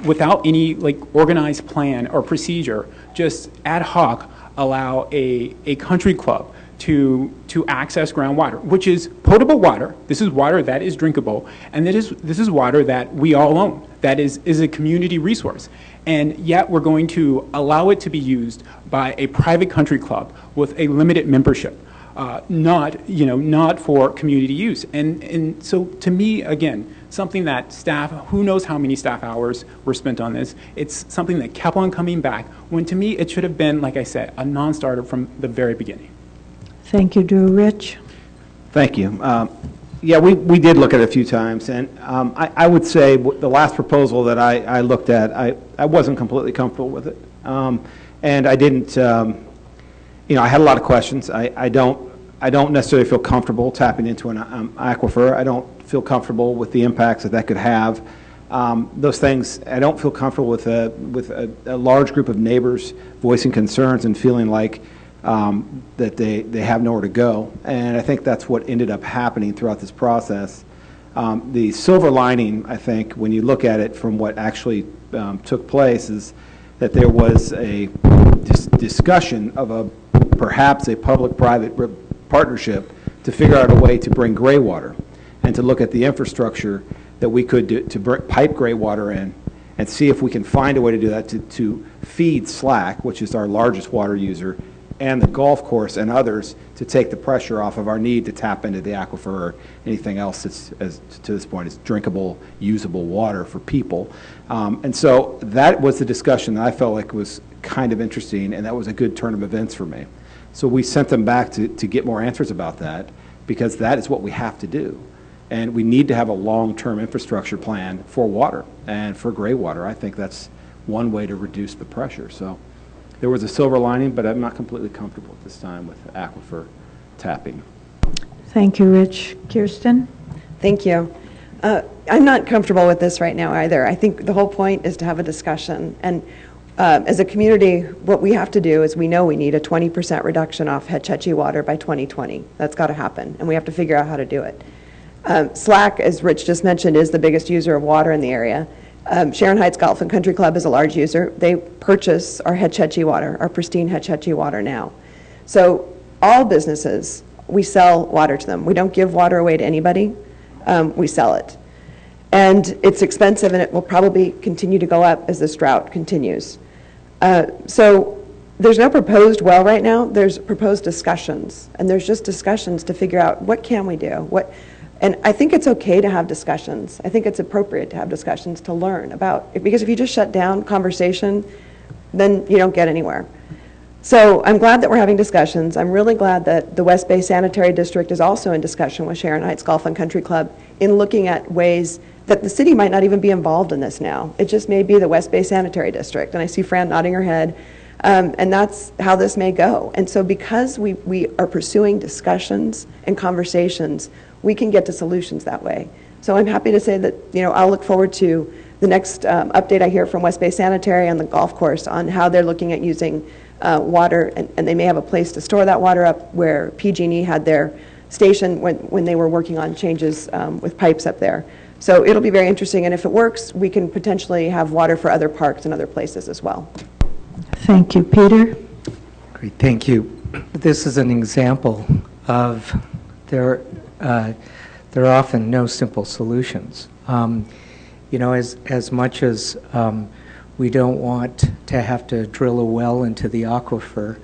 without any organized plan or procedure, just ad hoc allow a country club to access groundwater, which is potable water. This is water that is drinkable, and this is water that we all own. That is a community resource, and yet we're going to allow it to be used by a private country club with a limited membership, not for community use. And so to me, again, something that staff, who knows how many staff hours were spent on this, it's something that kept on coming back, when to me it should have been, like I said, a non-starter from the very beginning.
Thank you, Drew. Rich?
Thank you. Yeah, we did look at it a few times, and I would say the last proposal that I looked at, I wasn't completely comfortable with it. And I didn't, I had a lot of questions. I don't necessarily feel comfortable tapping into an aquifer. I don't feel comfortable with the impacts that could have. Those things, I don't feel comfortable with a large group of neighbors voicing concerns and feeling like that they have nowhere to go. And I think that's what ended up happening throughout this process. The silver lining, I think, when you look at it from what actually took place, is that there was a discussion of perhaps a public-private partnership to figure out a way to bring gray water and to look at the infrastructure that we could do to pipe gray water in and see if we can find a way to do that to feed Slack, which is our largest water user, and the golf course and others, to take the pressure off of our need to tap into the aquifer or anything else that's, as to this point, is drinkable, usable water for people. And so that was the discussion that I felt like was kind of interesting, and that was a good turn of events for me. So we sent them back to get more answers about that, because that is what we have to do. And we need to have a long-term infrastructure plan for water and for gray water. I think that's one way to reduce the pressure. So there was a silver lining, but I'm not completely comfortable at this time with aquifer tapping.
Thank you, Rich. Kirsten?
Thank you. I'm not comfortable with this right now either. I think the whole point is to have a discussion. And as a community, what we have to do is we know we need a 20% reduction off Hetch Hetchy water by 2020. That's got to happen, and we have to figure out how to do it. Slack, as Rich just mentioned, is the biggest user of water in the area. Sharon Heights Golf and Country Club is a large user. They purchase our Hetch Hetchy water, our pristine Hetch Hetchy water now. So all businesses, we sell water to them. We don't give water away to anybody. We sell it. And it's expensive, and it will probably continue to go up as this drought continues. So there's no proposed well right now. There's proposed discussions, and there's just discussions to figure out what can we do. And I think it's okay to have discussions. I think it's appropriate to have discussions to learn about it, because if you just shut down conversation, then you don't get anywhere. So I'm glad that we're having discussions. I'm really glad that the West Bay Sanitary District is also in discussion with Sharon Heights Golf and Country Club in looking at ways that the city might not even be involved in this now. It just may be the West Bay Sanitary District. And I see Fran nodding her head. And that's how this may go. And so because we are pursuing discussions and conversations, we can get to solutions that way. So I'm happy to say that, I'll look forward to the next update I hear from West Bay Sanitary on the golf course on how they're looking at using water, and they may have a place to store that water up where PG&E had their station when they were working on changes with pipes up there. So it'll be very interesting, and if it works, we can potentially have water for other parks and other places as well.
Thank you. Peter?
Great, thank you. This is an example of there are often no simple solutions. You know, as much as we don't want to have to drill a well into the aquifer,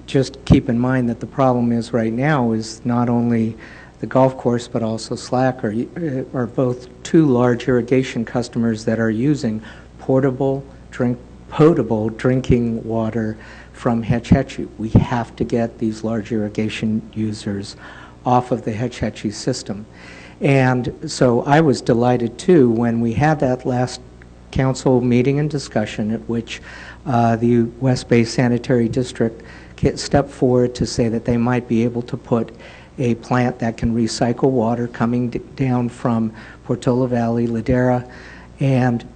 just keep in mind that the problem is right now is not only the golf course but also Slack are both two large irrigation customers that are using potable drinking water from Hetch Hetchy. We have to get these large irrigation users off of the Hetch Hetchy system. And so I was delighted too when we had that last council meeting and discussion at which the West Bay Sanitary District stepped forward to say that they might be able to put a plant that can recycle water coming down from Portola Valley, Ladera, and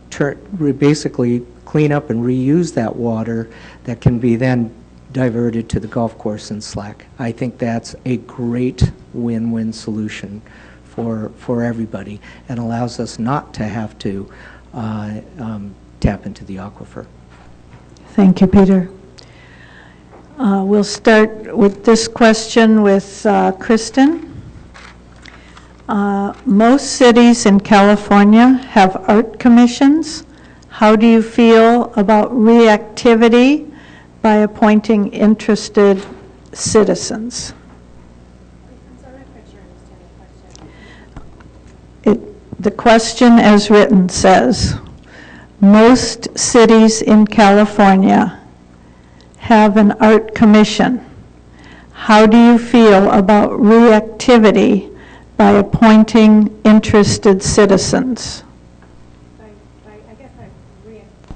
basically clean up and reuse that water that can be then diverted to the golf course in Slack. I think that's a great win-win solution for everybody and allows us not to have to tap into the aquifer.
Thank you, Peter. We'll start with this question with Kristen. Most cities in California have art commissions. How do you feel about reactivity by appointing interested citizens? The question as written says, most cities in California have an art commission. How do you feel about reactivity by appointing interested citizens?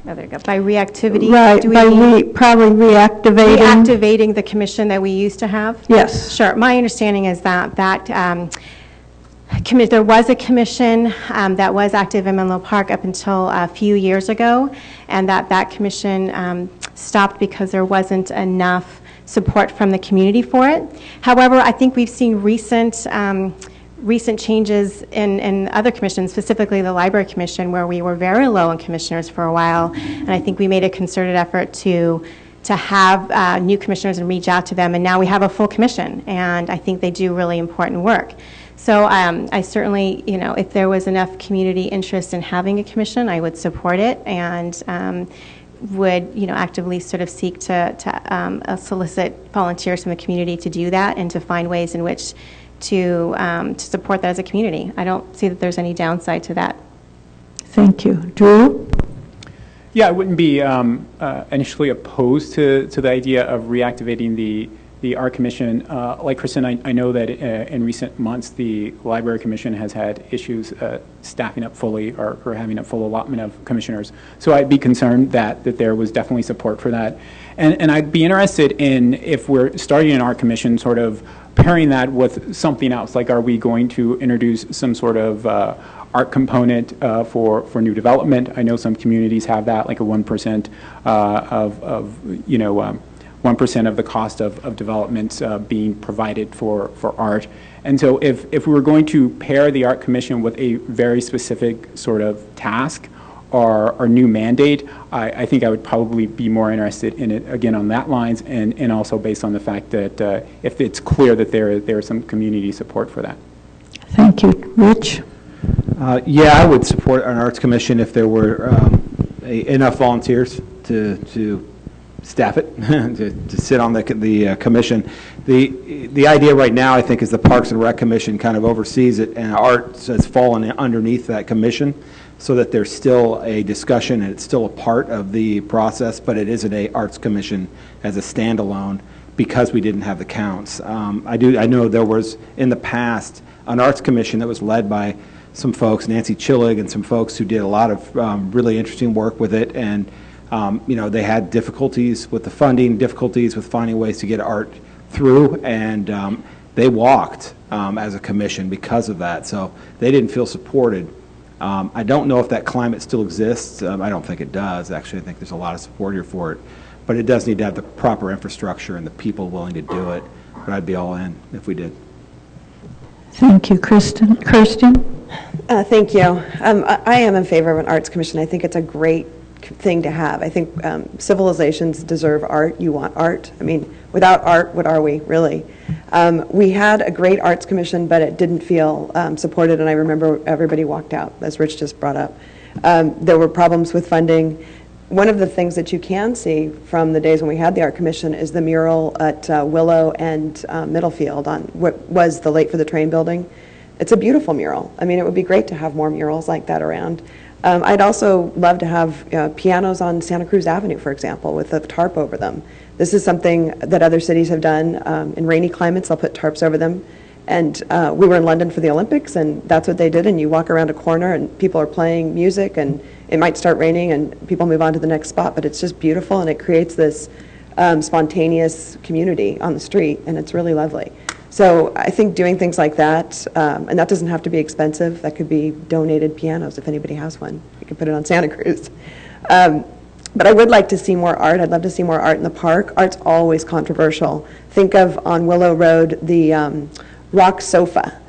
Oh, there you go. By reactivity?
Right,
do we
by
mean
probably reactivating.
reactivating the commission that we used to have?
Yes.
Sure. My understanding is that there was a commission that was active in Menlo Park up until a few years ago, and that commission stopped because there wasn't enough support from the community for it. However, I think we've seen recent changes in other commissions, specifically the Library Commission, where we were very low in commissioners for a while, and I think we made a concerted effort to have new commissioners and reach out to them, and now we have a full commission, and I think they do really important work. So I certainly, you know, if there was enough community interest in having a commission, I would support it, and would, you know, actively sort of seek to solicit volunteers from the community to do that and to find ways in which to support that as a community. I don't see that there's any downside to that.
Thank you. Drew?
Yeah, I wouldn't be initially opposed to the idea of reactivating the Art Commission. Like Kristen, I know that in recent months the Library Commission has had issues staffing up fully or having a full allotment of commissioners. So I'd be concerned that there was definitely support for that. And I'd be interested in, if we're starting an Art Commission, sort of pairing that with something else. Like, are we going to introduce some sort of art component for new development? I know some communities have that, like a 1% of you know, 1% of the cost of developments being provided for art. And so if we were going to pair the Art Commission with a very specific sort of task or new mandate, I think I would probably be more interested in it, again, on that lines, and also based on the fact that if it's clear that there is some community support for that.
Thank you. Rich?
Yeah, I would support an Arts Commission if there were enough volunteers to staff it, to sit on the commission. The idea right now, I think, is the Parks and Rec Commission kind of oversees it, and arts has fallen underneath that commission, so that there's still a discussion and it's still a part of the process, but it isn't a Arts Commission as a standalone because we didn't have the counts. I know there was in the past an Arts Commission that was led by some folks, Nancy Chillig, and some folks who did a lot of really interesting work with it, and you know, they had difficulties with the funding, difficulties with finding ways to get art through, and they walked as a commission because of that. So they didn't feel supported. I don't know if that climate still exists. I don't think it does, actually. I think there's a lot of support here for it. But it does need to have the proper infrastructure and the people willing to do it. But I'd be all in if we did.
Thank you, Kirsten.
Thank you. I am in favor of an arts commission. I think it's a great thing to have. I think civilizations deserve art. You want art. I mean, without art, what are we, really? We had a great arts commission, but it didn't feel supported, and I remember everybody walked out, as Rich just brought up. There were problems with funding. One of the things that you can see from the days when we had the art commission is the mural at Willow and Middlefield on what was the Late for the Train building. It's a beautiful mural. I mean, it would be great to have more murals like that around. I'd also love to have pianos on Santa Cruz Avenue, for example, with a tarp over them. This is something that other cities have done. In rainy climates, they'll put tarps over them. And we were in London for the Olympics, and that's what they did. And you walk around a corner, and people are playing music, and it might start raining, and people move on to the next spot. But it's just beautiful, and it creates this spontaneous community on the street, and it's really lovely. So I think doing things like that, and that doesn't have to be expensive. That could be donated pianos if anybody has one. You can put it on Santa Cruz. But I would like to see more art. I'd love to see more art in the park. Art's always controversial. Think of on Willow Road the rock sofa.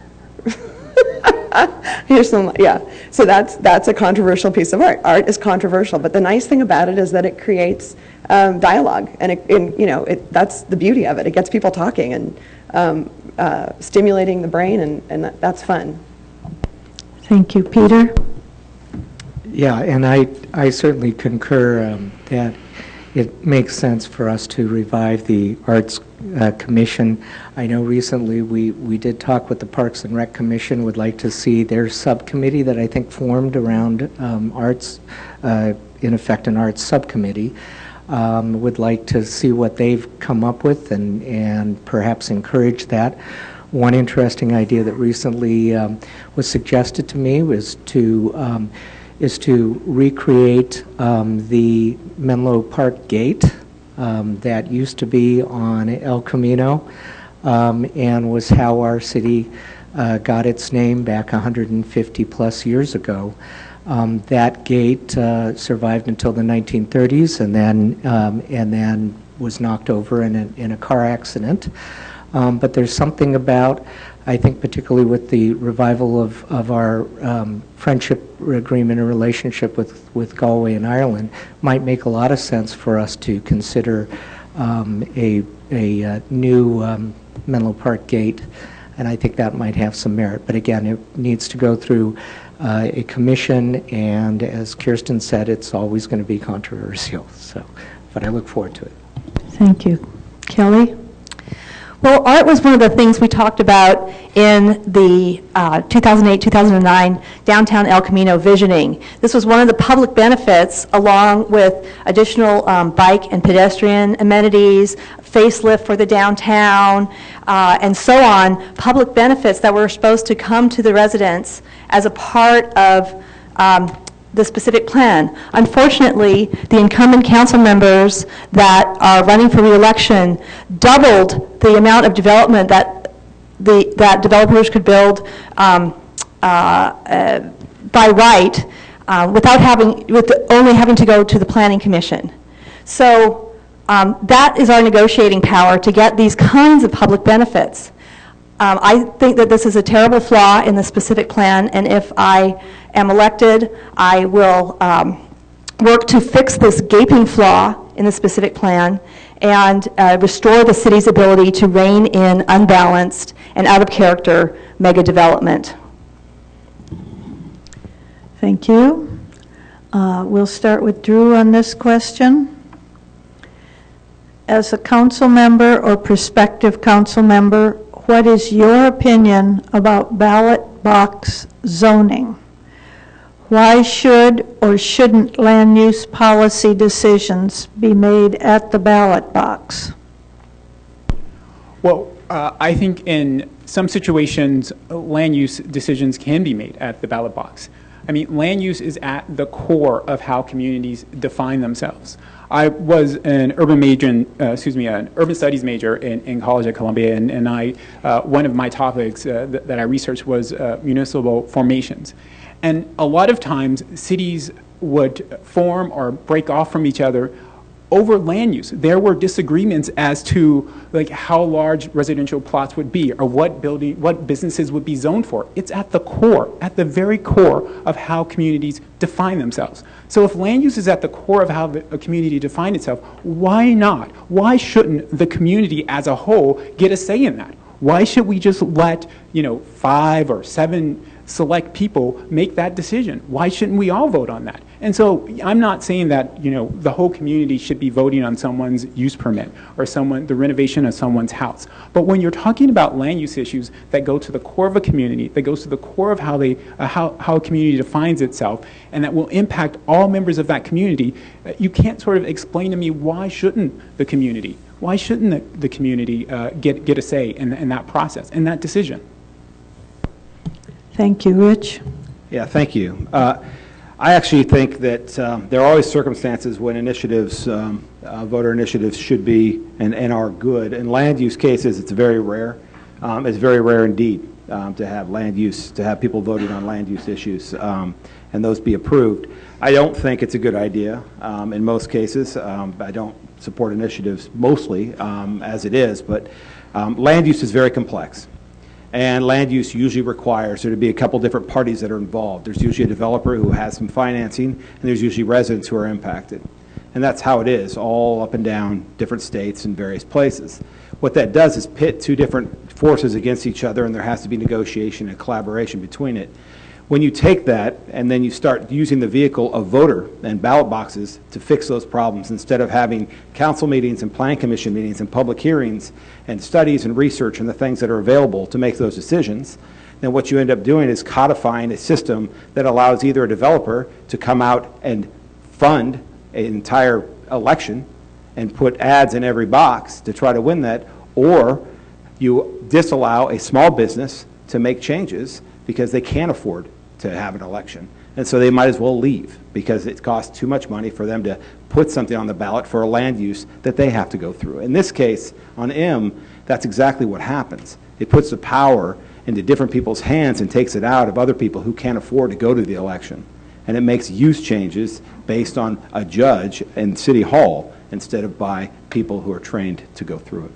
Here's some, yeah. So that's a controversial piece of art. Art is controversial, but the nice thing about it is that it creates dialogue, and that's the beauty of it. It gets people talking and stimulating the brain, and that's fun.
Thank you, Peter.
Yeah, and I certainly concur that it makes sense for us to revive the Arts Commission. I know recently we did talk with the Parks and Rec Commission, would like to see their subcommittee that I think formed around arts, in effect an arts subcommittee. Would like to see what they've come up with and perhaps encourage that. One interesting idea that recently was suggested to me was to recreate the Menlo Park gate that used to be on El Camino and was how our city got its name back 150 plus years ago. That gate survived until the 1930s and then was knocked over in a car accident. But there's something about, I think particularly with the revival of our friendship agreement and relationship with Galway and Ireland, might make a lot of sense for us to consider a new Menlo Park gate, and I think that might have some merit. But again, it needs to go through a commission, and as Kirsten said, it's always going to be controversial. So, but I look forward to it.
Thank you. Kelly?
Well, art was one of the things we talked about in the 2008-2009 downtown El Camino visioning. This was one of the public benefits, along with additional bike and pedestrian amenities, facelift for the downtown, and so on, public benefits that were supposed to come to the residents as a part of the specific plan. Unfortunately, the incumbent council members that are running for re-election doubled the amount of development that developers could build by right with only having to go to the Planning Commission. So that is our negotiating power to get these kinds of public benefits. I think that this is a terrible flaw in the specific plan, and if I am elected, I will work to fix this gaping flaw in the specific plan and restore the city's ability to rein in unbalanced and out-of-character mega development.
Thank you. We'll start with Drew on this question. As a council member or prospective council member, what is your opinion about ballot box zoning? Why should or shouldn't land use policy decisions be made at the ballot box?
Well, I think in some situations, land use decisions can be made at the ballot box. I mean, land use is at the core of how communities define themselves. I was an urban studies major in college at Columbia, and one of my topics that I researched was municipal formations. And a lot of times, cities would form or break off from each other over land use. There were disagreements as to like how large residential plots would be or what businesses would be zoned for. It's at the core, at the very core of how communities define themselves. So if land use is at the core of how a community defines itself, why not? Why shouldn't the community as a whole get a say in that? Why should we just let, 5 or 7 select people make that decision? Why shouldn't we all vote on that? And so I'm not saying that, the whole community should be voting on someone's use permit or the renovation of someone's house. But when you're talking about land use issues that go to the core of a community, that goes to the core of how a community defines itself, and that will impact all members of that community, you can't sort of explain to me why shouldn't the community get a say in that process, in that decision?
Thank you. Rich?
Yeah, thank you. I actually think that there are always circumstances when initiatives, voter initiatives should be and are good. In land use cases, it's very rare. It's very rare indeed to have people voting on land use issues and those be approved. I don't think it's a good idea in most cases. I don't support initiatives mostly as it is, but land use is very complex. And land use usually requires there to be a couple different parties that are involved. There's usually a developer who has some financing, and there's usually residents who are impacted. And that's how it is, all up and down different states and various places. What that does is pit two different forces against each other, and there has to be negotiation and collaboration between it. When you take that and then you start using the vehicle of voter and ballot boxes to fix those problems, instead of having council meetings and planning commission meetings and public hearings and studies and research and the things that are available to make those decisions, then what you end up doing is codifying a system that allows either a developer to come out and fund an entire election and put ads in every box to try to win that, or you disallow a small business to make changes because they can't afford to have an election. And so they might as well leave because it costs too much money for them to put something on the ballot for a land use that they have to go through. In this case, on M, that's exactly what happens. It puts the power into different people's hands and takes it out of other people who can't afford to go to the election. And it makes use changes based on a judge in City Hall instead of by people who are trained to go through it.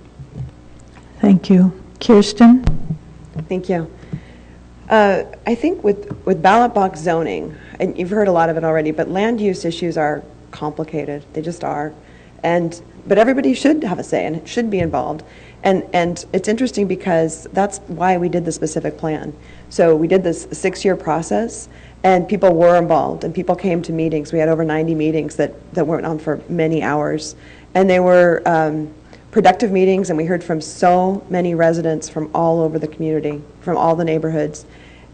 Thank you. Kirsten?
Thank you. I think with ballot box zoning, and you've heard a lot of it already, but land use issues are complicated. They just are. But everybody should have a say and should be involved. And it's interesting because that's why we did the specific plan. So we did this 6-year process, and people were involved, and people came to meetings. We had over 90 meetings that went on for many hours. And they were productive meetings, and we heard from so many residents from all over the community, from all the neighborhoods.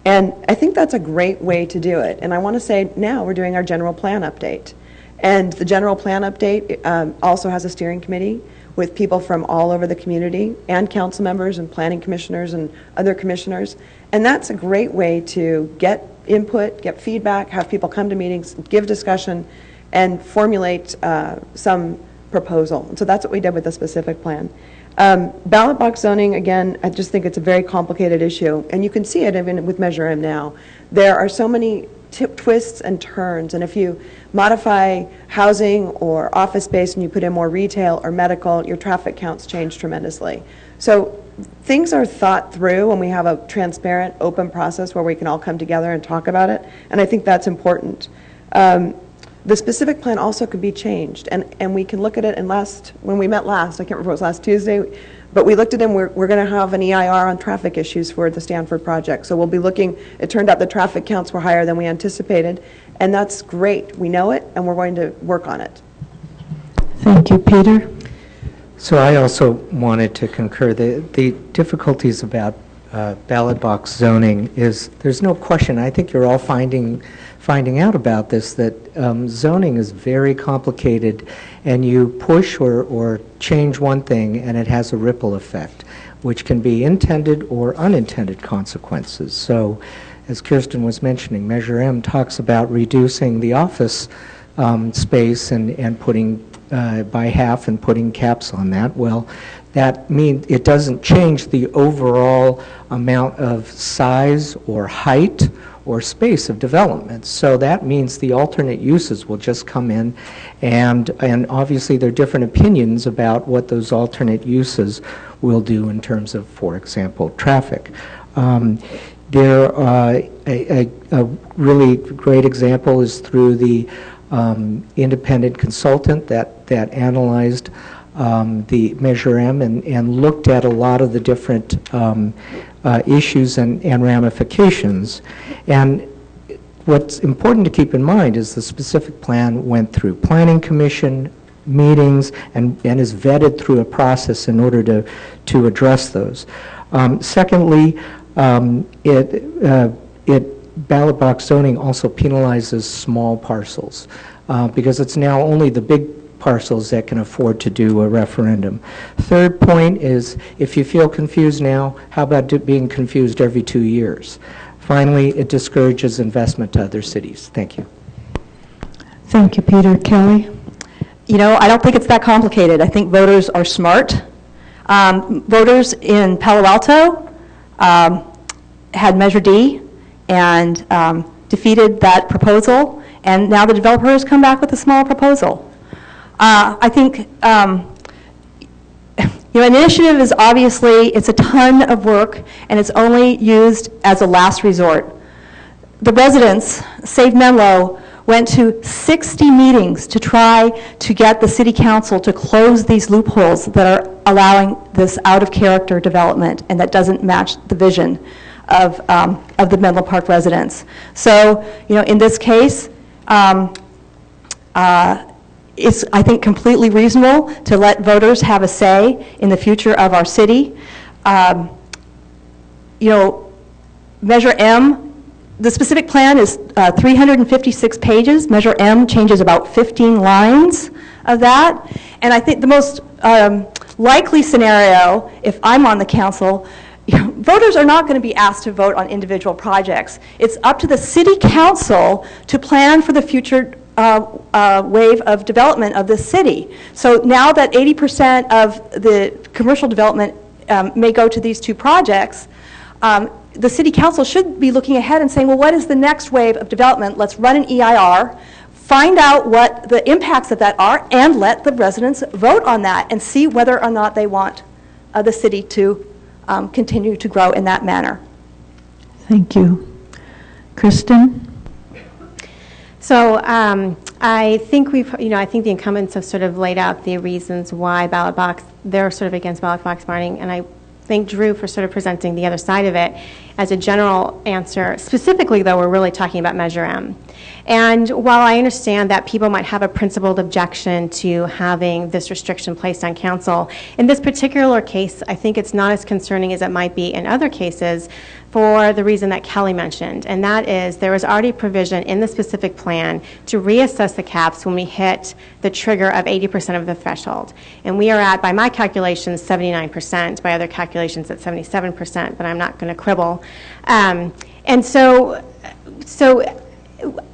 And I think that's a great way to do it. And I want to say now we're doing our general plan update. And the general plan update also has a steering committee with people from all over the community and council members and planning commissioners and other commissioners. And that's a great way to get input, get feedback, have people come to meetings, give discussion, and formulate some proposal. And so that's what we did with the specific plan. Ballot box zoning, again, I just think it's a very complicated issue. And you can see it even with Measure M now. There are so many twists and turns. And if you modify housing or office space and you put in more retail or medical, your traffic counts change tremendously. So things are thought through when we have a transparent, open process where we can all come together and talk about it. And I think that's important. The specific plan also could be changed, and we can look at it. And when we met last, I can't remember if it was last Tuesday, but we looked at it and we're going to have an EIR on traffic issues for the Stanford project. So we'll be looking, it turned out the traffic counts were higher than we anticipated, and that's great. We know it, and we're going to work on it.
Thank you. Peter?
So I also wanted to concur. The difficulties about ballot box zoning is, there's no question, I think you're all finding out about this, that zoning is very complicated, and you push or change one thing and it has a ripple effect. which can be intended or unintended consequences. So, as Kirsten was mentioning, Measure M talks about reducing the office space and putting by half and putting caps on that. Well, that means it doesn't change the overall amount of size or height or space of development. So that means the alternate uses will just come in, and obviously there are different opinions about what those alternate uses will do in terms of, for example, traffic. There a really great example is through the independent consultant that analyzed the Measure M and looked at a lot of the different issues and ramifications. And what's important to keep in mind is the specific plan went through Planning Commission meetings and is vetted through a process in order to address those. Secondly, ballot box zoning also penalizes small parcels because it's now only the big parcels that can afford to do a referendum. Third point is, if you feel confused now, how about being confused every 2 years? Finally, it discourages investment to other cities. Thank you.
Thank you, Peter. Kelly?
You know, I don't think it's that complicated. I think voters are smart. Voters in Palo Alto had Measure D and defeated that proposal, and now the developer has come back with a small proposal. I think, you know, an initiative is obviously, it's a ton of work, and it's only used as a last resort. The residents, Save Menlo, went to 60 meetings to try to get the city council to close these loopholes that are allowing this out-of-character development and that doesn't match the vision of the Menlo Park residents. So, you know, in this case, it's, I think, completely reasonable to let voters have a say in the future of our city. You know, Measure M, the specific plan is 356 pages. Measure M changes about 15 lines of that. And I think the most likely scenario, if I'm on the council, voters are not going to be asked to vote on individual projects. It's up to the city council to plan for the future wave of development of this city. So now that 80% of the commercial development may go to these two projects, the city council should be looking ahead and saying, well, what is the next wave of development? Let's run an EIR, find out what the impacts of that are, and let the residents vote on that and see whether or not they want the city to continue to grow in that manner.
Thank you. Kristen?
So I think I think the incumbents have sort of laid out the reasons why they're sort of against ballot box burning, and I thank Drew for sort of presenting the other side of it as a general answer. Specifically, though, we're really talking about Measure M. And while I understand that people might have a principled objection to having this restriction placed on council, in this particular case, I think it's not as concerning as it might be in other cases for the reason that Kelly mentioned, and that is there was already provision in the specific plan to reassess the caps when we hit the trigger of 80% of the threshold. And we are at, by my calculations, 79%, by other calculations at 77%, but I'm not going to quibble. And so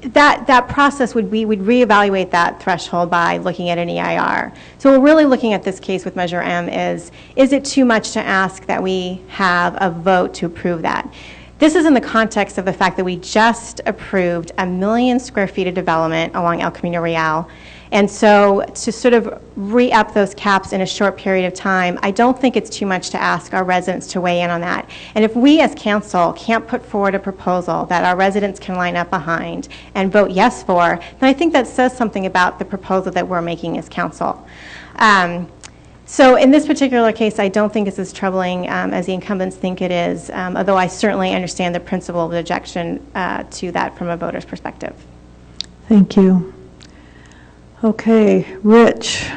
that process would we would reevaluate that threshold by looking at an EIR. So we're really looking at this case with Measure M is it too much to ask that we have a vote to approve that? This is in the context of the fact that we just approved 1 million square feet of development along El Camino Real. And so to sort of re-up those caps in a short period of time, I don't think it's too much to ask our residents to weigh in on that. And if we as council can't put forward a proposal that our residents can line up behind and vote yes for, then I think that says something about the proposal that we're making as council. So in this particular case, I don't think it's as troubling as the incumbents think it is, although I certainly understand the principle of the objection to that from a voter's perspective.
Thank you. Okay, Rich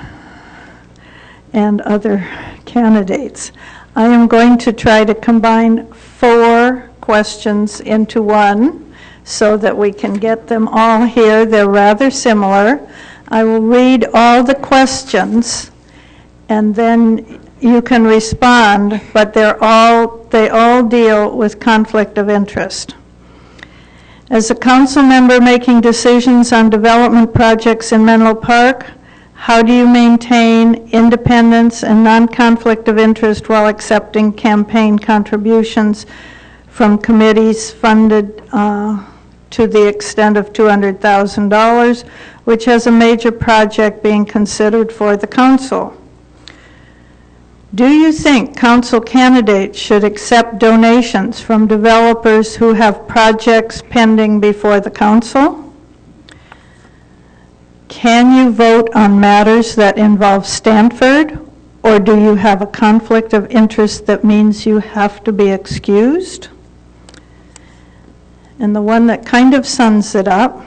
and other candidates. I am going to try to combine 4 questions into one so that we can get them all here. They're rather similar. I will read all the questions, and then you can respond, but they all deal with conflict of interest. As a council member making decisions on development projects in Menlo Park, how do you maintain independence and non-conflict of interest while accepting campaign contributions from committees funded to the extent of $200,000, which has a major project being considered for the council? Do you think council candidates should accept donations from developers who have projects pending before the council? Can you vote on matters that involve Stanford, or do you have a conflict of interest that means you have to be excused? And the one that kind of sums it up,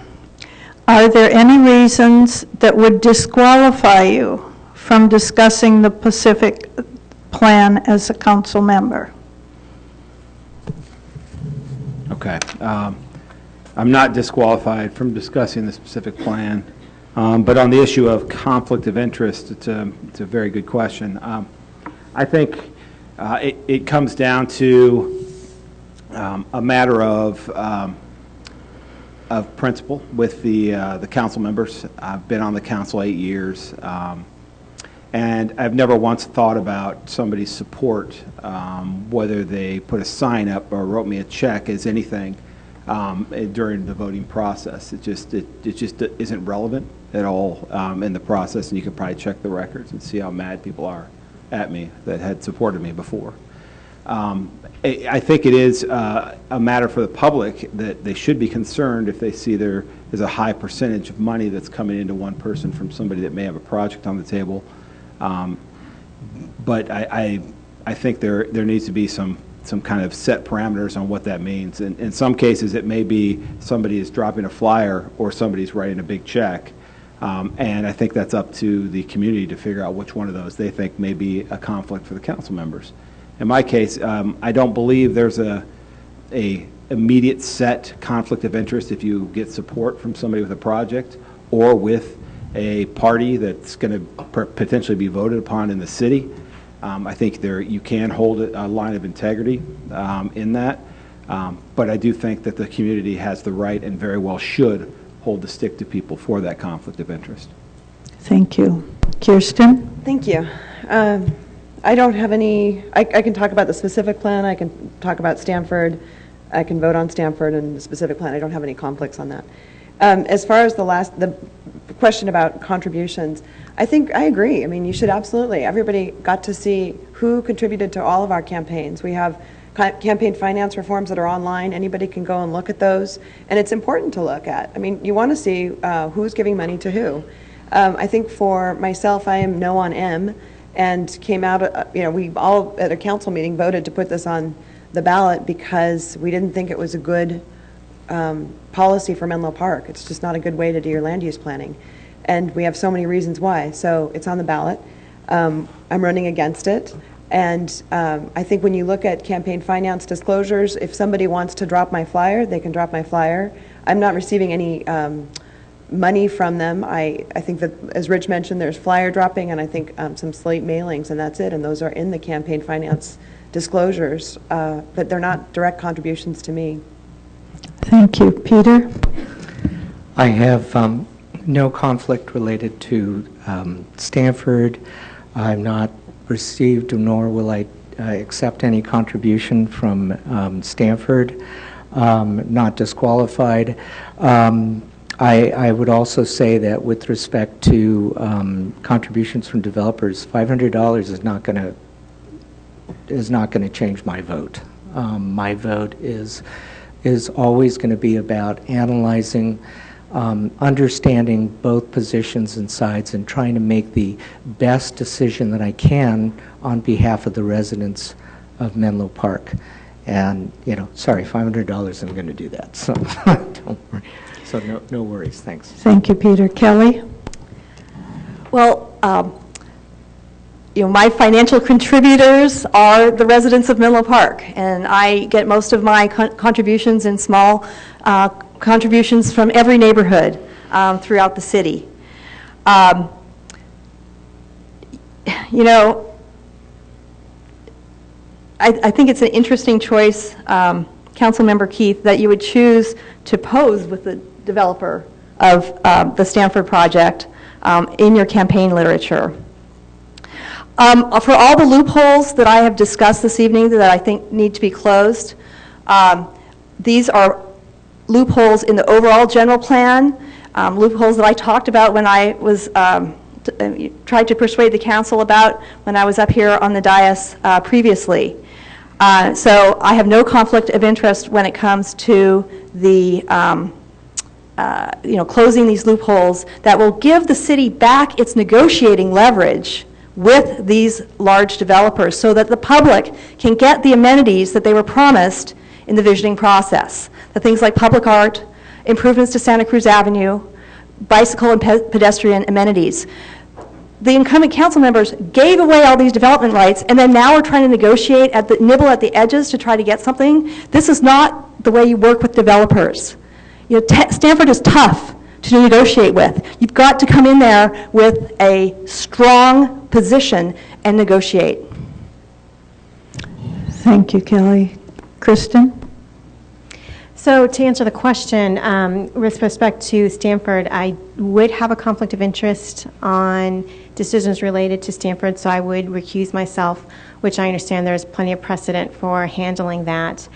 are there any reasons that would disqualify you from discussing the Pacific plan as a council member?
Okay. I'm not disqualified from discussing the specific plan, but on the issue of conflict of interest, it's a very good question. I think it comes down to a matter of principle with the council members. I've been on the council 8 years, and I've never once thought about somebody's support, whether they put a sign up or wrote me a check, as anything during the voting process. It just isn't relevant at all in the process, and you can probably check the records and see how mad people are at me that had supported me before. I think it is a matter for the public that they should be concerned if they see there is a high percentage of money that's coming into one person from somebody that may have a project on the table. But I think there needs to be some kind of set parameters on what that means. In some cases, it may be somebody is dropping a flyer or somebody's writing a big check. And I think that's up to the community to figure out which one of those they think may be a conflict for the council members. In my case, I don't believe there's a immediate set conflict of interest if you get support from somebody with a project or with a party that's going to potentially be voted upon in the city. I think you can hold a line of integrity in that, but I do think that the community has the right and very well should hold the stick to people for that conflict of interest.
Thank you. Kirsten?
Thank you. I don't have any, I can talk about the specific plan, I can talk about Stanford, I can vote on Stanford and the specific plan. I don't have any conflicts on that. As far as the question about contributions, I think I agree. I mean, you should absolutely. Everybody got to see who contributed to all of our campaigns. We have campaign finance reforms that are online. Anybody can go and look at those, and it's important to look at. I mean, you want to see who's giving money to who. I think for myself, I am no on M, and came out, we all at a council meeting voted to put this on the ballot because we didn't think it was a good policy for Menlo Park. It's just not a good way to do your land use planning. And we have so many reasons why. So it's on the ballot. I'm running against it. And I think when you look at campaign finance disclosures, if somebody wants to drop my flyer, they can drop my flyer. I'm not receiving any money from them. I think that, as Rich mentioned, there's flyer dropping and I think some slate mailings, and that's it. And those are in the campaign finance disclosures, but they're not direct contributions to me.
Thank you. Peter?
I have no conflict related to Stanford. I've not received nor will I accept any contribution from Stanford. Not disqualified. I would also say that with respect to contributions from developers, $500 is not going to change my vote. My vote is always going to be about analyzing, understanding both positions and sides, and trying to make the best decision that I can on behalf of the residents of Menlo Park. And, sorry, $500 isn't going to do that, so don't worry. So no worries, thanks.
Thank you, Peter. Kelly?
Well, my financial contributors are the residents of Menlo Park, and I get most of my contributions in small contributions from every neighborhood throughout the city. I think it's an interesting choice, Councilmember Keith, that you would choose to pose with the developer of the Stanford project in your campaign literature. For all the loopholes that I have discussed this evening that I think need to be closed, these are loopholes in the overall general plan, loopholes that I talked about when I was tried to persuade the council about when I was up here on the dais previously. So I have no conflict of interest when it comes to the closing these loopholes that will give the city back its negotiating leverage with these large developers so that the public can get the amenities that they were promised in the visioning process. The things like public art, improvements to Santa Cruz Avenue, bicycle and pedestrian amenities. The incumbent council members gave away all these development rights and then now are trying to negotiate nibble at the edges to try to get something. This is not the way you work with developers. Stanford is tough to negotiate with. You've got to come in there with a strong position and negotiate.
Thank you, Kelly. Kristen?
So to answer the question, with respect to Stanford, I would have a conflict of interest on decisions related to Stanford, so I would recuse myself, which I understand there's plenty of precedent for handling that.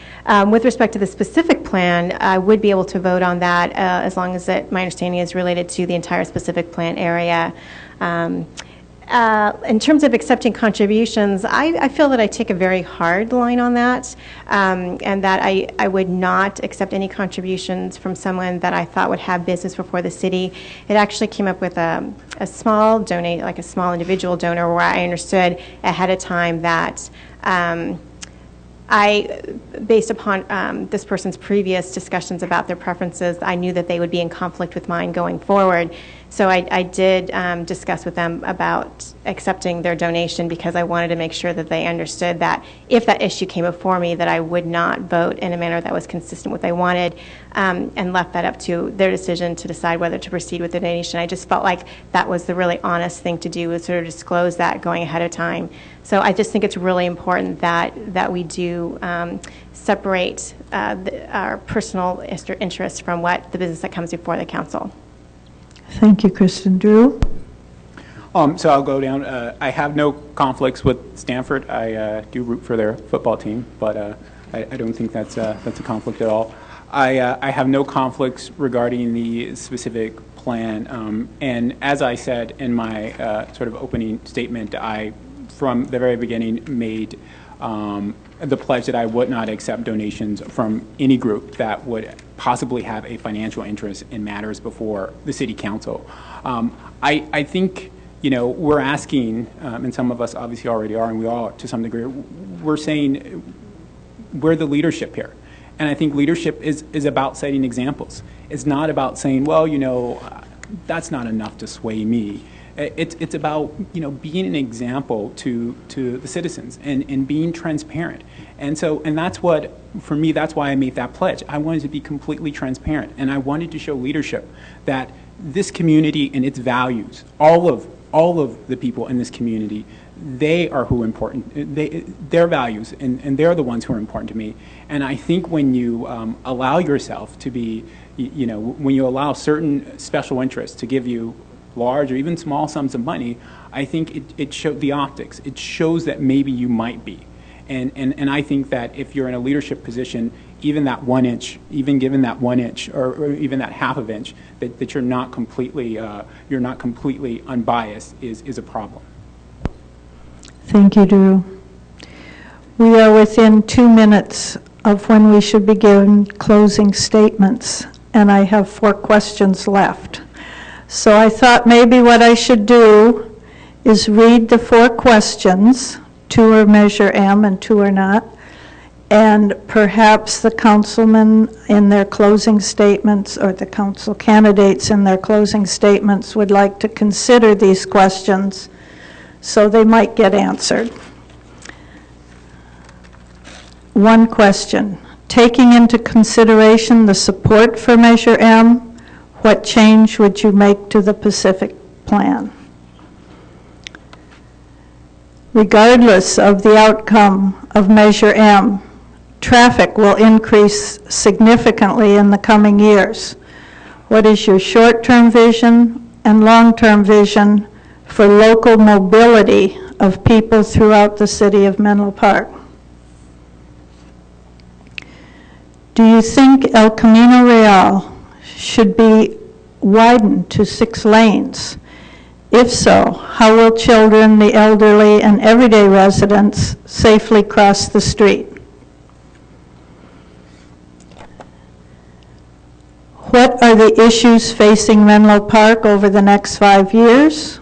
With respect to the specific plan, I would be able to vote on that as long as my understanding is related to the entire specific plan area. In terms of accepting contributions, I feel that I take a very hard line on that, and that I would not accept any contributions from someone that I thought would have business before the city. It actually came up with a small donate, like a small individual donor, where I understood ahead of time that based upon this person's previous discussions about their preferences, I knew that they would be in conflict with mine going forward. So I did discuss with them about accepting their donation because I wanted to make sure that they understood that if that issue came before me, that I would not vote in a manner that was consistent with what they wanted, and left that up to their decision to decide whether to proceed with the donation. I just felt like that was the really honest thing to do, was sort of disclose that going ahead of time. So I just think it's really important that we do separate our personal interests from what the business that comes before the council.
Thank you, Kristen. Drew?
So I'll go down. I have no conflicts with Stanford. I do root for their football team, but I don't think that's a conflict at all. I have no conflicts regarding the specific plan. And as I said in my sort of opening statement, I, from the very beginning, made the pledge that I would not accept donations from any group that would possibly have a financial interest in matters before the city council. I think, we're asking, and some of us obviously already are, and we all to some degree, we're saying we're the leadership here. And I think leadership is about setting examples. It's not about saying, well, that's not enough to sway me. It's about being an example to the citizens and being transparent. And that's what, for me, that's why I made that pledge. I wanted to be completely transparent, and I wanted to show leadership that this community and its values, all of the people in this community, they are who important, their values, and they're the ones who are important to me. And I think when you allow yourself to be, when you allow certain special interests to give you large or even small sums of money, I think it shows the optics. It shows that maybe you might be. And I think that if you're in a leadership position, even that 1 inch, even given that 1 inch or even that half of inch, that you're not completely unbiased is a problem.
Thank you, Drew. We are within 2 minutes of when we should begin closing statements, and I have 4 questions left. So I thought maybe what I should do is read the 4 questions. 2 are Measure M and 2 are not. And perhaps the councilmen in their closing statements, or the council candidates in their closing statements, would like to consider these questions so they might get answered. 1 question. Taking into consideration the support for Measure M, what change would you make to the Pacific Plan? regardless of the outcome of Measure M, traffic will increase significantly in the coming years. What is your short-term vision and long-term vision for local mobility of people throughout the city of Menlo Park? Do you think El Camino Real should be widened to 6 lanes? If so, how will children, the elderly, and everyday residents safely cross the street? What are the issues facing Menlo Park over the next 5 years?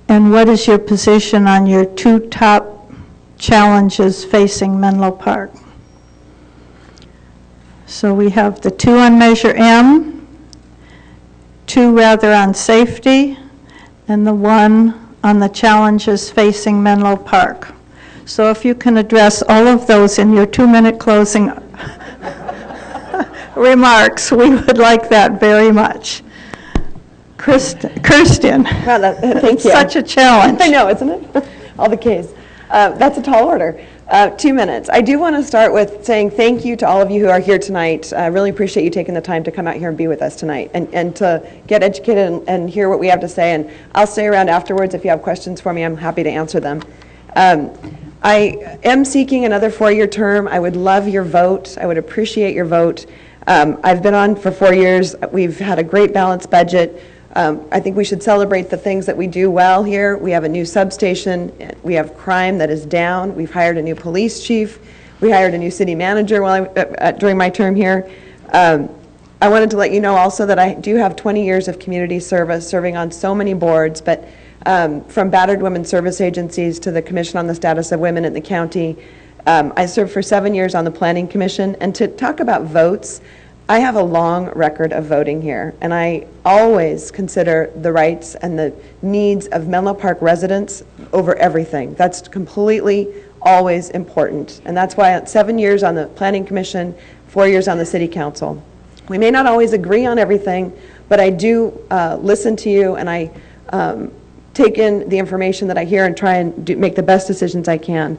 And what is your position on your 2 top challenges facing Menlo Park? So we have the 2 on Measure M, 2 rather on safety, and the 1 on the challenges facing Menlo Park. So if you can address all of those in your 2-minute closing remarks, we would like that very much. Kirsten.
Wow, thank you.
Such a challenge.
I know, isn't it? All the Ks. That's a tall order. 2 minutes. I do want to start with saying thank you to all of you who are here tonight. I really appreciate you taking the time to come out here and be with us tonight and to get educated and hear what we have to say. And I'll stay around afterwards. If you have questions for me, I'm happy to answer them. I am seeking another 4-year term. I would love your vote. I would appreciate your vote. I've been on for 4 years. We've had a great balanced budget. I think we should celebrate the things that we do well here. We have a new substation. We have crime that is down. We've hired a new police chief. We hired a new city manager during my term here. I wanted to let you know also that I do have 20 years of community service, serving on so many boards, but from battered women's service agencies to the Commission on the Status of Women in the county. I served for 7 years on the Planning Commission. And to talk about votes, I have a long record of voting here, and I always consider the rights and the needs of Menlo Park residents over everything. That's completely always important, and that's why 7 years on the Planning Commission, 4 years on the City Council. We may not always agree on everything, but I do listen to you, and I take in the information that I hear and try and make the best decisions I can.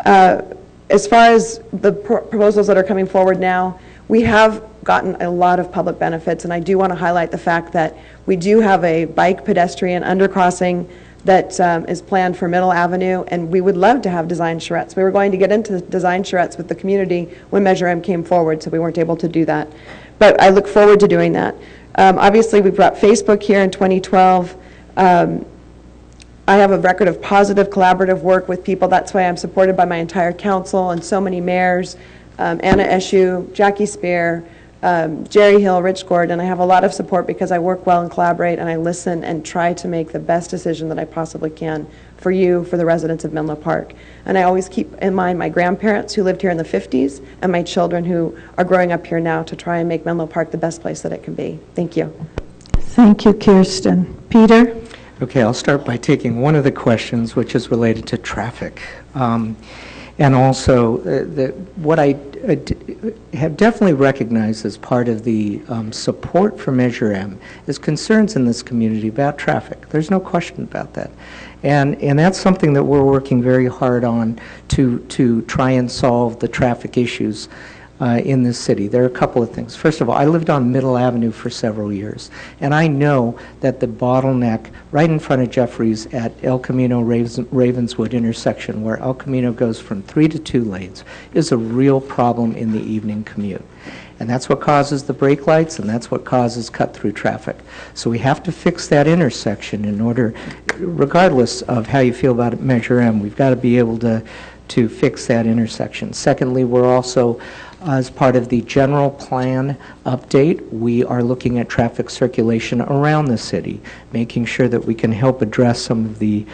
As far as the proposals that are coming forward now, we have gotten a lot of public benefits, and I do want to highlight the fact that we do have a bike pedestrian undercrossing that is planned for Middle Avenue, and we would love to have design charrettes. We were going to get into design charrettes with the community when Measure M came forward, so we weren't able to do that. But I look forward to doing that. Obviously, we brought Facebook here in 2012. I have a record of positive collaborative work with people. That's why I'm supported by my entire council and so many mayors, Anna Eshu, Jackie Spear, Jerry Hill, Rich Gordon. I have a lot of support because I work well and collaborate, and I listen and try to make the best decision that I possibly can for you, for the residents of Menlo Park. And I always keep in mind my grandparents who lived here in the 50s and my children who are growing up here now to try and make Menlo Park the best place that it can be. Thank you.
Thank you, Kirsten. Peter?
Okay, I'll start by taking one of the questions, which is related to traffic. And also, what I have definitely recognized as part of the support for Measure M is concerns in this community about traffic. There's no question about that. And that's something that we're working very hard on to try and solve the traffic issues in this city. There are a couple of things. First of all, I lived on Middle Avenue for several years, and I know that the bottleneck right in front of Jeffries at El Camino Ravenswood intersection, where El Camino goes from 3 to 2 lanes, is a real problem in the evening commute. And that's what causes the brake lights, and that's what causes cut-through traffic. So we have to fix that intersection in order, regardless of how you feel about Measure M, we've got to be able to fix that intersection. Secondly, we're also, as part of the general plan update, we are looking at traffic circulation around the city, making sure that we can help address some of the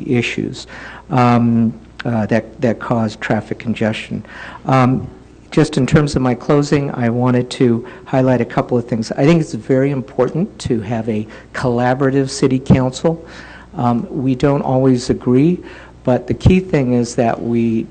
issues that cause traffic congestion. Just in terms of my closing, I wanted to highlight a couple of things. I think it's very important to have a collaborative city council. We don't always agree, but the key thing is that we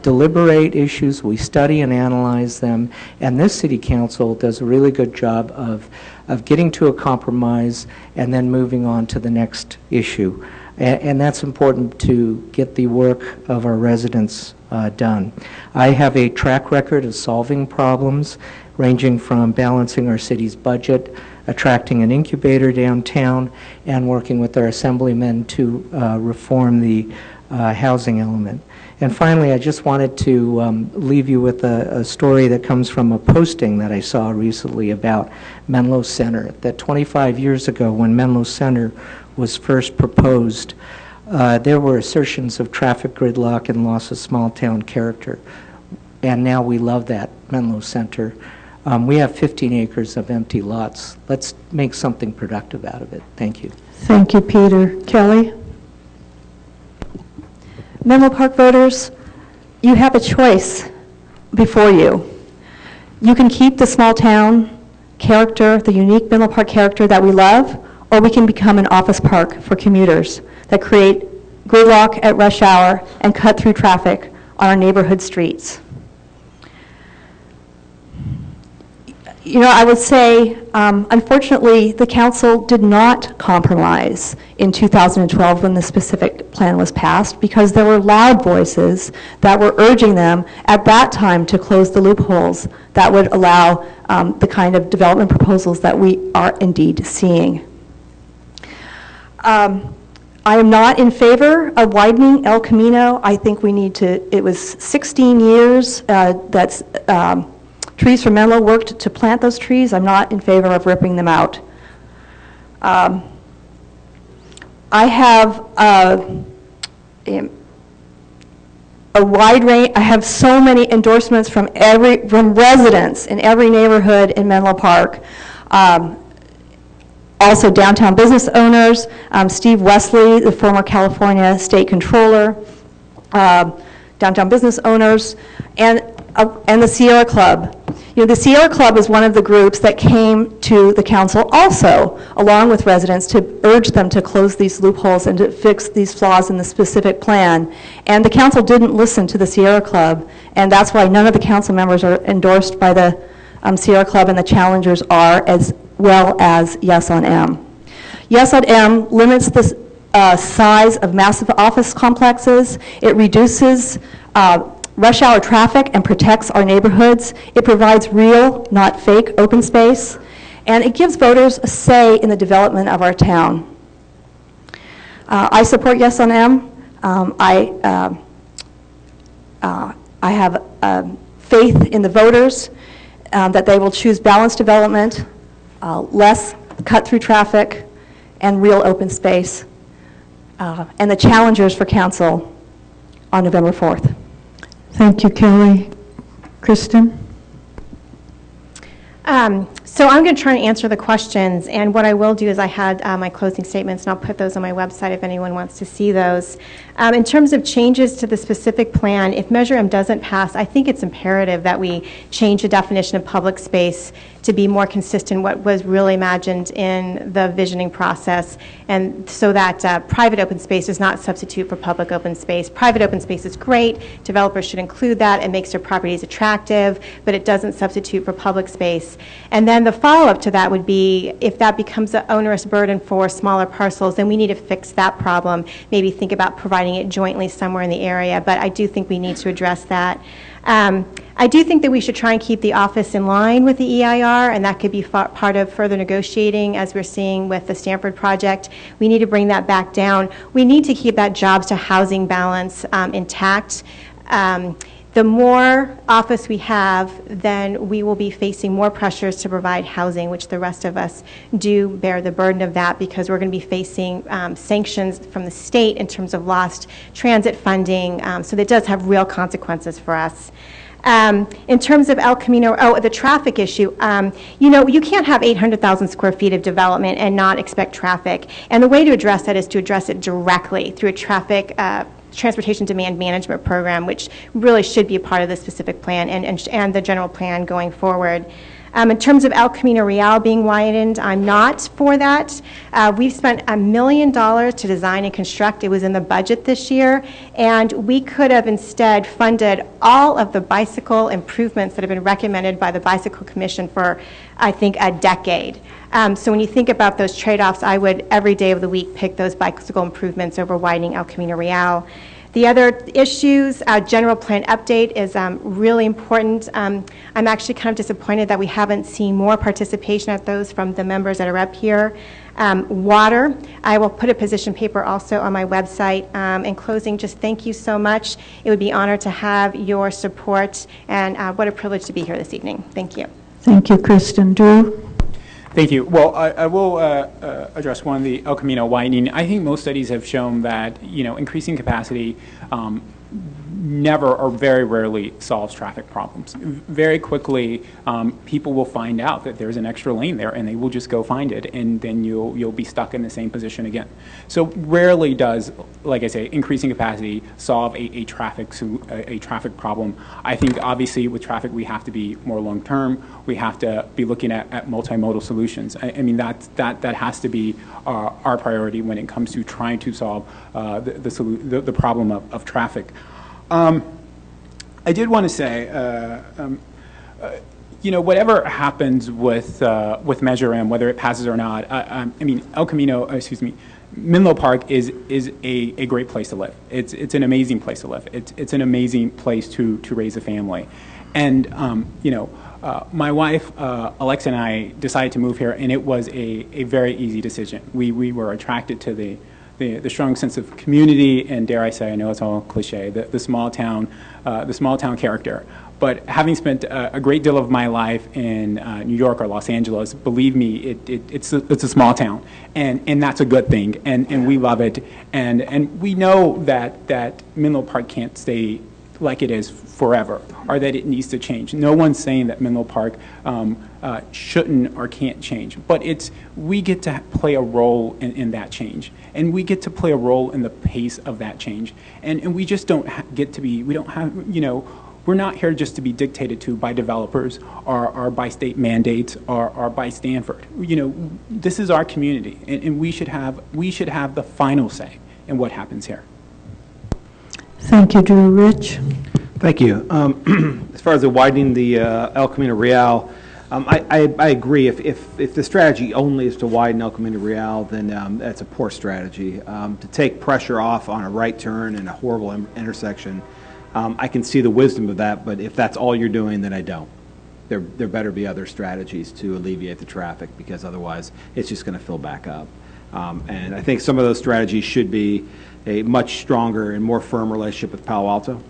deliberate issues, we study and analyze them, and this city council does a really good job of getting to a compromise and then moving on to the next issue. And that's important to get the work of our residents done. I have a track record of solving problems ranging from balancing our city's budget, attracting an incubator downtown, and working with our assemblymen to reform the housing element. And finally, I just wanted to leave you with a story that comes from a posting that I saw recently about Menlo Center, that 25 years ago when Menlo Center was first proposed, there were assertions of traffic gridlock and loss of small town character. And now we love that Menlo Center. We have 15 acres of empty lots. Let's make something productive out of it. Thank you.
Thank you, Peter. Kelly?
Menlo Park voters, you have a choice before you. You can keep the small town character, the unique Menlo Park character that we love, or we can become an office park for commuters that create gridlock at rush hour and cut through traffic on our neighborhood streets. You know, I would say, unfortunately, the council did not compromise in 2012 when the specific plan was passed, because there were loud voices that were urging them at that time to close the loopholes that would allow the kind of development proposals that we are indeed seeing. I am not in favor of widening El Camino. I think we need to, it was 16 years that's Trees from Menlo worked to plant those trees. I'm not in favor of ripping them out. I have a wide range. I have so many endorsements from residents in every neighborhood in Menlo Park. Also downtown business owners, Steve Wesley, the former California State Controller, downtown business owners, and the Sierra Club. You know, the Sierra Club is one of the groups that came to the council also, along with residents, to urge them to close these loopholes and to fix these flaws in the specific plan. And the council didn't listen to the Sierra Club, and that's why none of the council members are endorsed by the Sierra Club, and the challengers are, as well as Yes on M. Yes on M limits the size of massive office complexes. It reduces rush hour traffic and protects our neighborhoods. It provides real, not fake, open space. And it gives voters a say in the development of our town. I support Yes on M. I have faith in the voters that they will choose balanced development, less cut-through traffic, and real open space. And the challengers for council on November 4th.
Thank you, Kelly. Kristen?
So I'm going to try and answer the questions, and what I will do is I had my closing statements, and I'll put those on my website if anyone wants to see those. In terms of changes to the specific plan, if Measure M doesn't pass, I think it's imperative that we change the definition of public space to be more consistent what was really imagined in the visioning process, and so that private open space does not substitute for public open space. Private open space is great. Developers should include that. It makes their properties attractive, but it doesn't substitute for public space. And then the follow-up to that would be, if that becomes an onerous burden for smaller parcels, then we need to fix that problem. Maybe think about providing it jointly somewhere in the area, but I do think we need to address that. I do think that we should try and keep the office in line with the EIR, and that could be part of further negotiating, as we're seeing with the Stanford project. We need to bring that back down. We need to keep that jobs to housing balance intact. The more office we have, then we will be facing more pressures to provide housing, which the rest of us do bear the burden of that, because we're going to be facing sanctions from the state in terms of lost transit funding. So that does have real consequences for us. In terms of El Camino, the traffic issue, you know, you can't have 800,000 square feet of development and not expect traffic. And the way to address that is to address it directly through a transportation demand management program, which really should be a part of the specific plan and the general plan going forward. In terms of El Camino Real being widened, I'm not for that. We've spent $1 million to design and construct. It was in the budget this year, and we could have instead funded all of the bicycle improvements that have been recommended by the Bicycle Commission for, I think, a decade. So when you think about those trade-offs, I would every day of the week pick those bicycle improvements over widening El Camino Real. The other issues, general plan update is really important. I'm actually kind of disappointed that we haven't seen more participation at those from the members that are up here. Water, I will put a position paper also on my website. In closing, just thank you so much. It would be an honor to have your support, and what a privilege to be here this evening. Thank you.
Thank you, Kristen. Drew?
Thank you. Well, I will address one, the El Camino widening. I think most studies have shown that, increasing capacity never or very rarely solves traffic problems. Very quickly, people will find out that there's an extra lane there, and they will just go find it, and then you'll be stuck in the same position again. So rarely does, like I say, increasing capacity solve a traffic problem. I think obviously with traffic we have to be more long term. We have to be looking at multimodal solutions. I mean that has to be our priority when it comes to trying to solve the problem of traffic. I did want to say, whatever happens with Measure M, whether it passes or not, I mean, Menlo Park is a great place to live. It's an amazing place to live. It's an amazing place to raise a family, and my wife Alexa and I decided to move here, and it was a very easy decision. We were attracted to the strong sense of community, and dare I say, I know it's all cliche, the small town character. But having spent a great deal of my life in New York or Los Angeles, believe me, it's a small town, and that's a good thing, and we love it, and we know that Menlo Park can't stay like it is forever, or that it needs to change. No one's saying that Menlo Park shouldn't or can't change, but we get to play a role in that change, and we get to play a role in the pace of that change, and we just don't get to be, we're not here just to be dictated to by developers or by state mandates or by Stanford. This is our community, and we should have the final say in what happens here.
Thank you, Drew. Rich?
Thank you. As far as the widening the El Camino Real, I agree. If the strategy only is to widen El Camino Real, then that's a poor strategy. To take pressure off on a right turn in a horrible intersection, I can see the wisdom of that, but if that's all you're doing, then I don't. There better be other strategies to alleviate the traffic, because otherwise it's just going to fill back up. And I think some of those strategies should be a much stronger and more firm relationship with Palo Alto.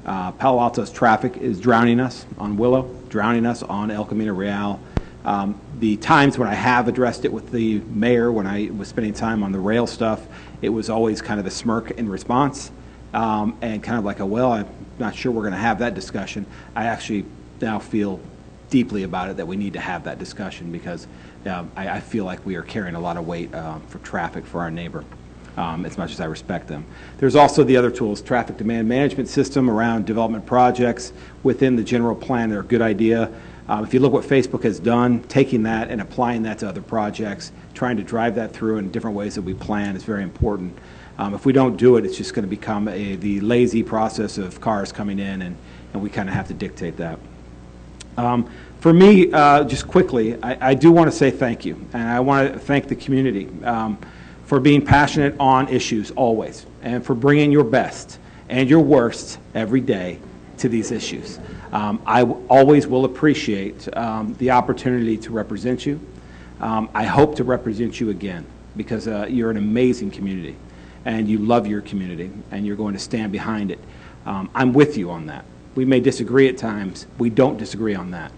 Palo Alto's traffic is drowning us on Willow, drowning us on El Camino Real. The times when I have addressed it with the mayor, when I was spending time on the rail stuff, it was always kind of a smirk in response, and kind of like well, I'm not sure we're going to have that discussion. I actually now feel deeply about it that we need to have that discussion, because I feel like we are carrying a lot of weight for traffic for our neighbor. As much as I respect them. There's also the other tools, traffic demand management system around development projects within the general plan. They're a good idea. If you look what Facebook has done, taking that and applying that to other projects, trying to drive that through in different ways that we plan is very important. If we don't do it, it's just going to become the lazy process of cars coming in, and we kind of have to dictate that. For me, just quickly, I do want to say thank you, and I want to thank the community for being passionate on issues always, and for bringing your best and your worst every day to these issues. I always will appreciate the opportunity to represent you. I hope to represent you again, because you're an amazing community, and you love your community, and you're going to stand behind it. I'm with you on that. We may disagree at times. We don't disagree on that.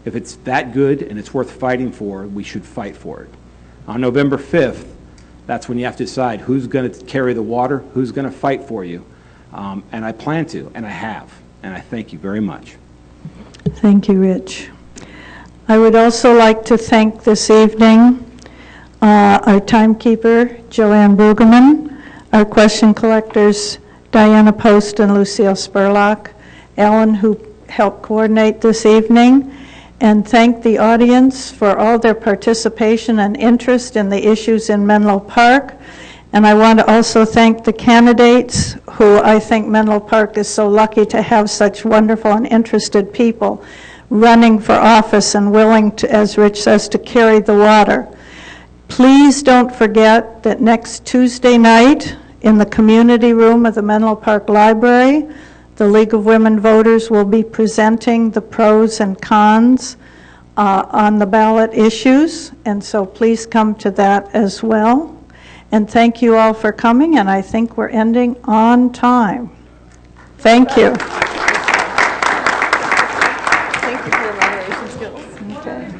If it's that good and it's worth fighting for, we should fight for it. On November 5th, that's when you have to decide who's going to carry the water, who's going to fight for you. And I plan to, and I have. And I thank you very much.
Thank you, Rich. I would also like to thank this evening our timekeeper, Joanne Brueggemann, our question collectors, Diana Post and Lucille Spurlock, Ellen, who helped coordinate this evening, and thank the audience for all their participation and interest in the issues in Menlo Park. And I want to also thank the candidates, who I think Menlo Park is so lucky to have such wonderful and interested people running for office and willing to, as Rich says, to carry the water. Please don't forget that next Tuesday night in the community room of the Menlo Park Library, the League of Women Voters will be presenting the pros and cons on the ballot issues, and so please come to that as well. And thank you all for coming, and I think we're ending on time. Thank you.
Thank you for your moderation skills.
Okay.